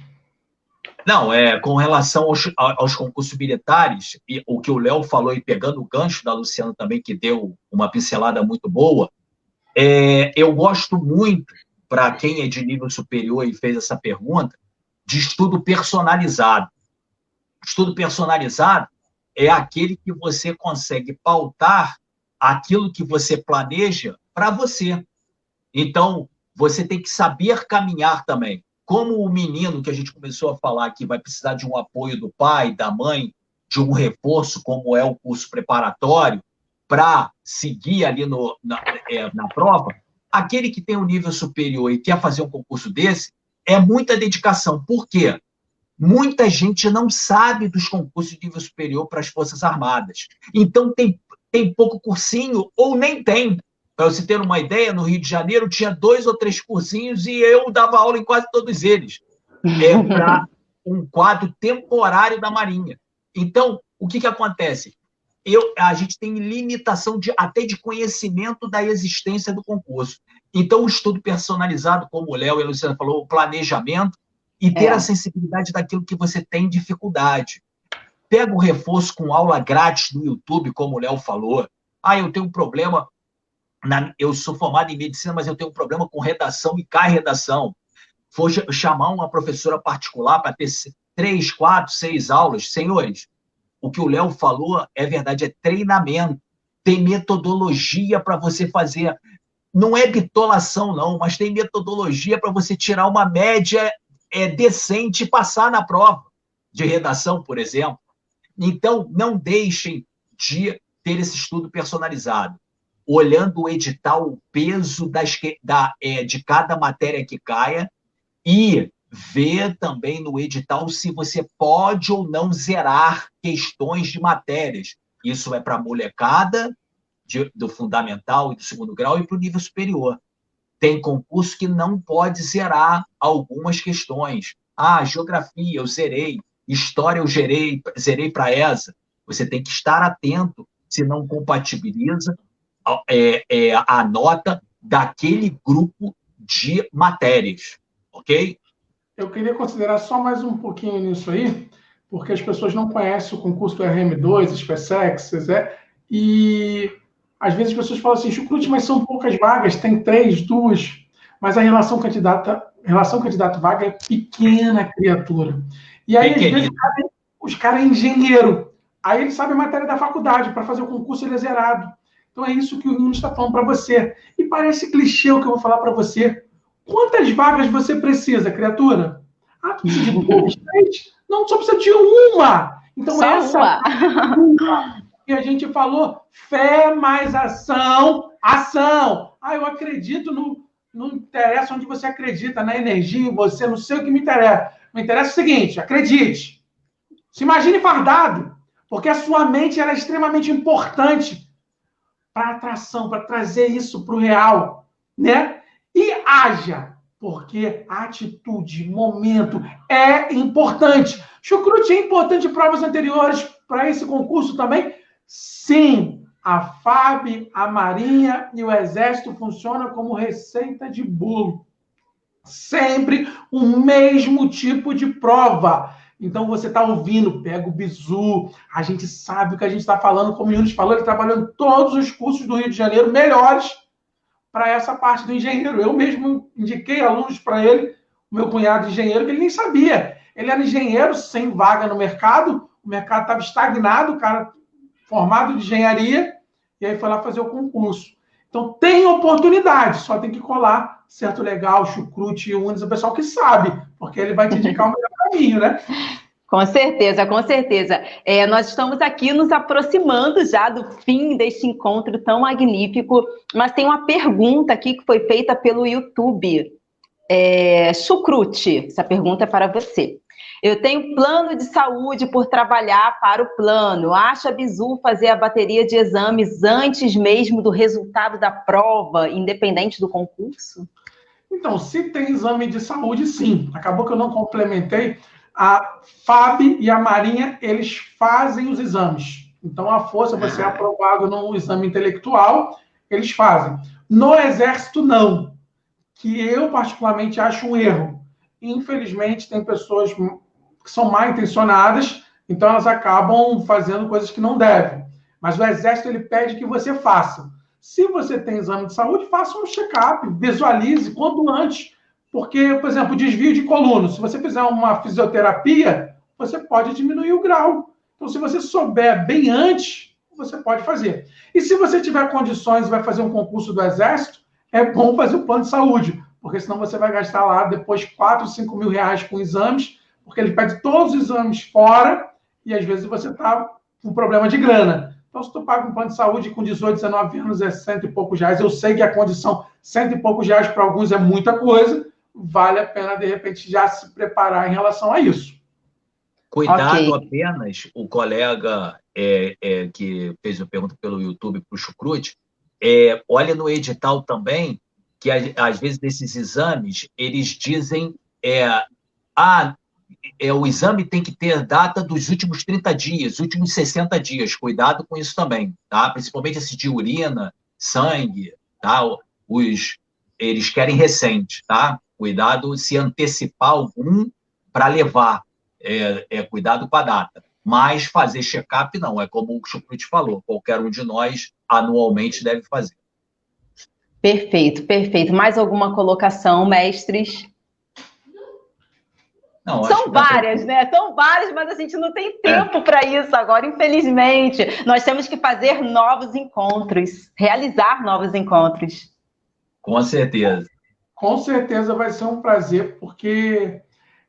Não, com relação aos concursos militares, e o que o Léo falou, e pegando o gancho da Luciana também, que deu uma pincelada muito boa, eu gosto muito, para quem é de nível superior e fez essa pergunta, de estudo personalizado. Estudo personalizado é aquele que você consegue pautar aquilo que você planeja para você. Então, você tem que saber caminhar também. Como o menino que a gente começou a falar que vai precisar de um apoio do pai, da mãe, de um reforço, como é o curso preparatório, para seguir ali na prova, aquele que tem um nível superior e quer fazer um concurso desse, é muita dedicação. Por quê? Muita gente não sabe dos concursos de nível superior para as Forças Armadas. Então, tem pouco cursinho ou nem tem. Para você ter uma ideia, no Rio de Janeiro tinha 2 ou 3 cursinhos e eu dava aula em quase todos eles. Para um quadro temporário da Marinha. Então, o que acontece? A gente tem limitação até de conhecimento da existência do concurso. Então, o estudo personalizado, como o Léo e a Luciana falou, o planejamento e ter a sensibilidade daquilo que você tem dificuldade. Pega o reforço com aula grátis no YouTube, como o Léo falou. Eu tenho um problema... Eu sou formado em medicina, mas eu tenho um problema com redação e cai redação. Vou chamar uma professora particular para ter 3, 4, 6 aulas. Senhores, o que o Léo falou é verdade, é treinamento. Tem metodologia para você fazer. Não é bitolação, não, mas tem metodologia para você tirar uma média decente e passar na prova de redação, por exemplo. Então, não deixem de ter esse estudo personalizado. Olhando o edital, o peso de cada matéria que caia e ver também no edital se você pode ou não zerar questões de matérias. Isso é para a molecada do fundamental e do segundo grau e para o nível superior. Tem concurso que não pode zerar algumas questões. Geografia, eu zerei. História, eu zerei para ESA. Você tem que estar atento se não compatibiliza a nota daquele grupo de matérias, ok? Eu queria considerar só mais um pouquinho nisso aí, porque as pessoas não conhecem o concurso do RM2, SpaceX, e às vezes as pessoas falam assim, Chucruti, mas são poucas vagas, tem 3, 2, mas a relação candidato-vaga é pequena, criatura. E aí, às vezes, os caras é engenheiro, aí ele sabe a matéria da faculdade, para fazer o concurso ele é zerado. Então é isso que o Nunes está falando para você. E parece clichê o que eu vou falar para você. Quantas vagas você precisa, criatura? Ah, tu precisa de 2, 3? Não, só precisa de uma. Então só essa que a gente falou, fé mais ação, ação. Ah, eu acredito não interessa onde você acredita, na energia, em você, não sei o que me interessa. Me interessa o seguinte, acredite. Se imagine fardado, porque a sua mente ela é extremamente importante para atração, para trazer isso para o real, né? E haja, porque a atitude, momento é importante. Chucrute é importante em provas anteriores para esse concurso também? Sim. A FAB, a Marinha e o Exército funcionam como receita de bolo. Sempre o mesmo tipo de prova. Então, você está ouvindo, pega o bizu, a gente sabe o que a gente está falando, como o Yunis falou, ele trabalhou em todos os cursos do Rio de Janeiro melhores para essa parte do engenheiro. Eu mesmo indiquei alunos para ele, o meu cunhado engenheiro, que ele nem sabia. Ele era engenheiro, sem vaga no mercado, o mercado estava estagnado, o cara formado de engenharia, e aí foi lá fazer o concurso. Então, tem oportunidade, só tem que colar Certo Legal, Chucrute, Unis, o pessoal que sabe, porque ele vai te indicar o melhor caminho, né? Com certeza, com certeza. Nós estamos aqui nos aproximando já do fim deste encontro tão magnífico, mas tem uma pergunta aqui que foi feita pelo YouTube. Chucrute, essa pergunta é para você. Eu tenho plano de saúde por trabalhar para o plano. Acha bizu fazer a bateria de exames antes mesmo do resultado da prova, independente do concurso? Então, se tem exame de saúde, sim. Acabou que eu não complementei. A FAB e a Marinha, eles fazem os exames. Então, a Força, você é aprovado no exame intelectual, eles fazem. No Exército, não. Que eu, particularmente, acho um erro. Infelizmente, tem pessoas que são mal intencionadas, então elas acabam fazendo coisas que não devem. Mas o Exército, ele pede que você faça. Se você tem exame de saúde, faça um check-up, visualize quanto antes. Porque, por exemplo, desvio de coluna. Se você fizer uma fisioterapia, você pode diminuir o grau. Então, se você souber bem antes, você pode fazer. E se você tiver condições e vai fazer um concurso do Exército, é bom fazer o plano de saúde, porque senão você vai gastar lá depois 4, 5 mil reais com exames, porque ele pede todos os exames fora e às vezes você está com problema de grana. Então, se tu paga um plano de saúde com 18, 19 anos é cento e poucos reais, eu sei que a condição, cento e poucos reais para alguns é muita coisa, vale a pena, de repente, já se preparar em relação a isso. Cuidado apenas, o colega que fez a pergunta pelo YouTube para o Chucrute, olha no edital também, que às vezes nesses exames, eles dizem o exame tem que ter data dos últimos 30 dias, últimos 60 dias. Cuidado com isso também, tá? Principalmente esse de urina, sangue, tá? Eles querem recente, tá? Cuidado se antecipar algum para levar. Cuidado com a data. Mas fazer check-up não, é como o Chucrute falou, qualquer um de nós anualmente deve fazer. Perfeito, perfeito. Mais alguma colocação, mestres? Não, são várias, né? São várias, mas a gente não tem tempo para isso agora, infelizmente. Nós temos que fazer novos encontros, realizar novos encontros. Com certeza. Com certeza vai ser um prazer, porque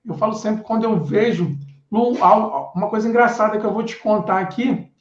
eu falo sempre, quando eu vejo uma coisa engraçada que eu vou te contar aqui,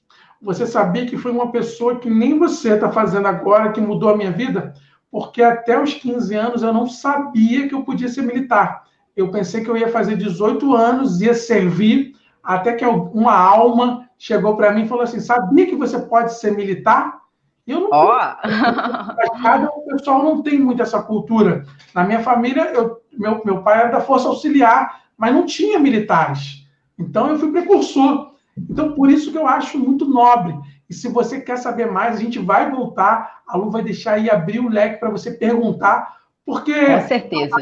você sabia que foi uma pessoa que nem você está fazendo agora, que mudou a minha vida? Porque até os 15 anos eu não sabia que eu podia ser militar. Eu pensei que eu ia fazer 18 anos, ia servir, até que uma alma chegou para mim e falou assim, sabia que você pode ser militar? E eu não o pessoal não tem muito essa cultura. Na minha família, meu pai era da Força Auxiliar, mas não tinha militares. Então, eu fui precursor. Então, por isso que eu acho muito nobre. E se você quer saber mais, a gente vai voltar, a Lu vai deixar aí abrir o leque para você perguntar, porque... Com certeza.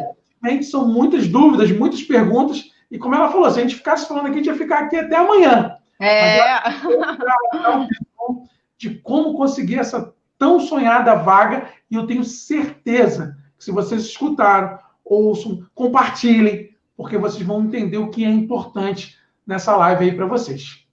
São muitas dúvidas, muitas perguntas, e como ela falou, se a gente ficasse falando aqui, a gente ia ficar aqui até amanhã. De como conseguir essa tão sonhada vaga, e eu tenho certeza que se vocês escutaram, ouçam, compartilhem, porque vocês vão entender o que é importante nessa live aí para vocês.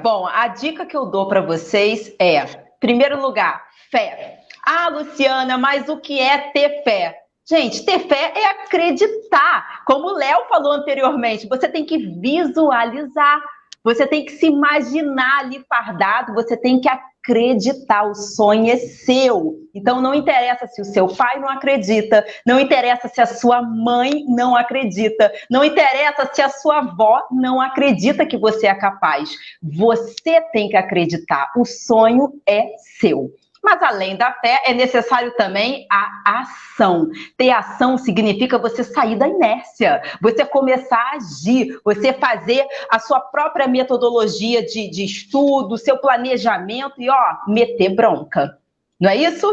Bom, a dica que eu dou para vocês é primeiro lugar, fé. Ah, Luciana, mas o que é ter fé? Gente, ter fé é acreditar. Como o Léo falou anteriormente, você tem que visualizar, você tem que se imaginar ali fardado, você tem que acreditar, o sonho é seu. Então não interessa se o seu pai não acredita, não interessa se a sua mãe não acredita, não interessa se a sua avó não acredita que você é capaz. Você tem que acreditar, o sonho é seu. Mas além da fé, é necessário também a ação. Ter ação significa você sair da inércia, você começar a agir, você fazer a sua própria metodologia de estudo, seu planejamento e, meter bronca. Não é isso?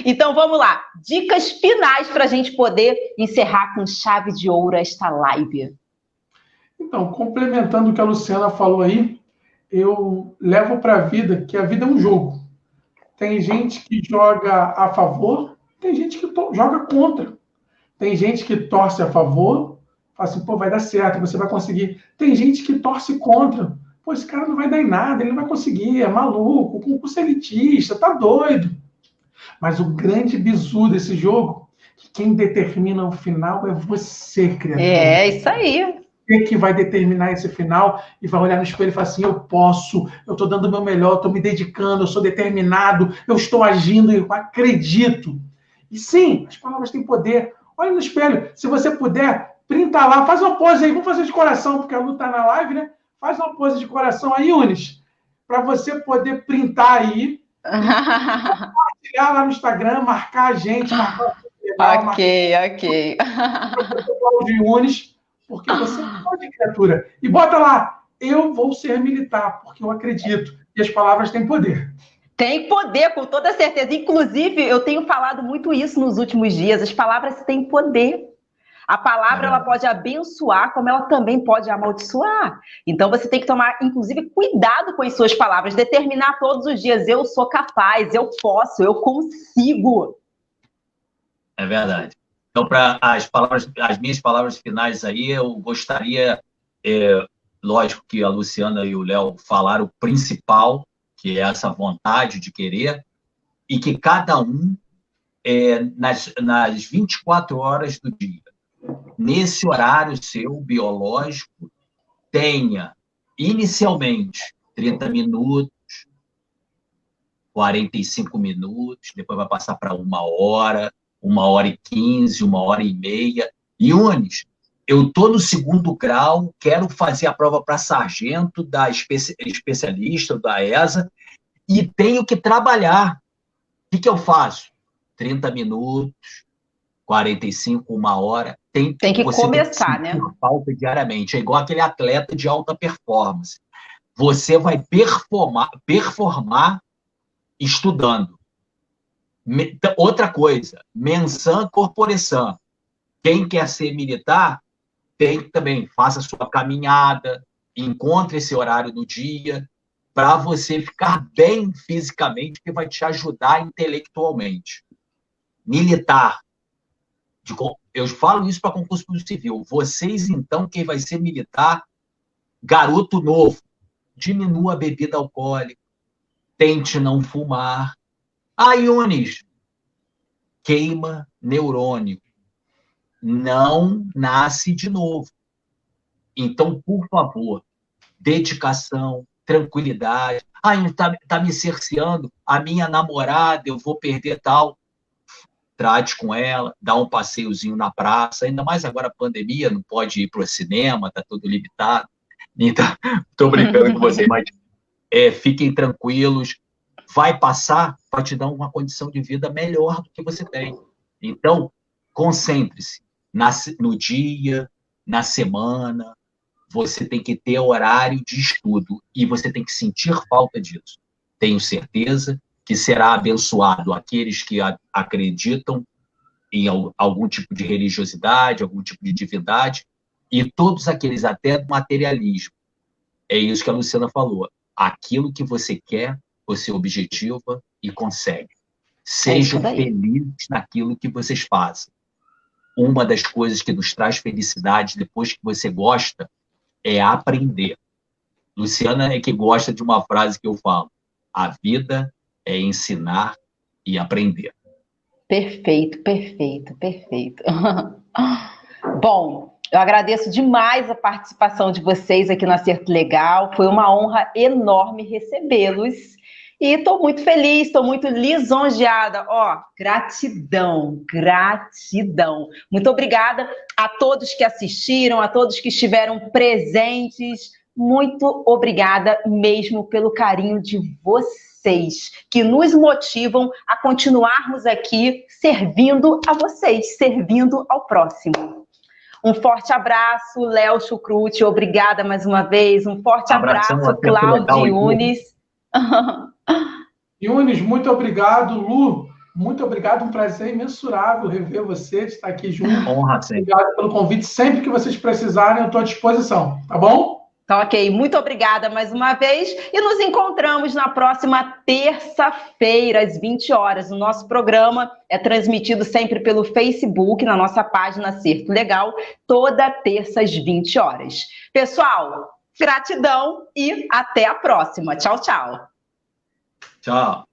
Então, vamos lá. Dicas finais para a gente poder encerrar com chave de ouro esta live. Então, complementando o que a Luciana falou aí, eu levo para a vida que a vida é um jogo. Tem gente que joga a favor, tem gente que joga contra. Tem gente que torce a favor, fala assim, pô, vai dar certo, você vai conseguir. Tem gente que torce contra. Pô, esse cara não vai dar em nada, ele não vai conseguir, é maluco, concurso elitista, tá doido. Mas o grande bizu desse jogo, que quem determina o final é você, criatura. É, isso aí. Que vai determinar esse final e vai olhar no espelho e falar assim, eu posso, eu estou dando o meu melhor, eu estou me dedicando, eu sou determinado, eu estou agindo, eu acredito. E sim, as palavras têm poder. Olha no espelho, se você puder, printa lá, faz uma pose aí, vamos fazer de coração, porque a Lu está na live, né? Faz uma pose de coração aí, Unis, para você poder printar aí, compartilhar lá no Instagram, marcar a gente, Ok. de Unis, porque você pode, criatura. E bota lá, eu vou ser militar, porque eu acredito. E as palavras têm poder. Tem poder, com toda certeza. Inclusive, eu tenho falado muito isso nos últimos dias. As palavras têm poder. A palavra ela pode abençoar, como ela também pode amaldiçoar. Então, você tem que tomar, inclusive, cuidado com as suas palavras. Determinar todos os dias, eu sou capaz, eu posso, eu consigo. É verdade. Então, para as minhas palavras finais aí, eu gostaria, lógico que a Luciana e o Léo falaram o principal, que é essa vontade de querer, e que cada um, nas 24 horas do dia, nesse horário seu, biológico, tenha, inicialmente, 30 minutos, 45 minutos, depois vai passar para 1 hora, 1h15, 1h30. Yunis, eu estou no 2º grau, quero fazer a prova para sargento da especialista da ESA e tenho que trabalhar. O que eu faço? 30 minutos, 45, 1 hora. Tem que começar, né? Falta diariamente. É igual aquele atleta de alta performance. Você vai performar estudando. Outra coisa, mensã corpore sã. Quem quer ser militar, tem que também faça sua caminhada, encontre esse horário do dia, para você ficar bem fisicamente, que vai te ajudar intelectualmente. Militar, eu falo isso para concurso público civil, vocês, então, quem vai ser militar, garoto novo, diminua a bebida alcoólica, tente não fumar. Yunis, queima neurônio, não nasce de novo. Então, por favor, dedicação, tranquilidade. Tá me cerceando, a minha namorada, eu vou perder tal. Trate com ela, dá um passeiozinho na praça, ainda mais agora a pandemia, não pode ir para o cinema, tá tudo limitado. Então, estou brincando com vocês, mas fiquem tranquilos, vai passar para te dar uma condição de vida melhor do que você tem. Então, concentre-se no dia, na semana, você tem que ter horário de estudo e você tem que sentir falta disso. Tenho certeza que será abençoado aqueles que acreditam em algum tipo de religiosidade, algum tipo de divindade, e todos aqueles até do materialismo. É isso que a Luciana falou. Aquilo que você quer, você objetiva e consegue. Sejam felizes naquilo que vocês fazem. Uma das coisas que nos traz felicidade depois que você gosta é aprender. Luciana é que gosta de uma frase que eu falo. A vida é ensinar e aprender. Perfeito, perfeito, perfeito. Bom, eu agradeço demais a participação de vocês aqui no Acerto Legal. Foi uma honra enorme recebê-los. E estou muito feliz, estou muito lisonjeada. Ó, gratidão, gratidão. Muito obrigada a todos que assistiram, a todos que estiveram presentes. Muito obrigada mesmo pelo carinho de vocês, que nos motivam a continuarmos aqui servindo a vocês, servindo ao próximo. Um forte abraço, Léo Chucrute, obrigada mais uma vez. Um forte abraço, Cláudio Yunes. Yunes, muito obrigado. Lu, muito obrigado. Um prazer imensurável rever você, de estar aqui junto. Honra, sim. Obrigado pelo convite. Sempre que vocês precisarem, eu estou à disposição. Tá bom? Tá ok. Muito obrigada mais uma vez. E nos encontramos na próxima terça-feira, às 20 horas. O nosso programa é transmitido sempre pelo Facebook, na nossa página Acerto Legal, toda terça às 20 horas. Pessoal, gratidão e até a próxima. Tchau, tchau. Tchau.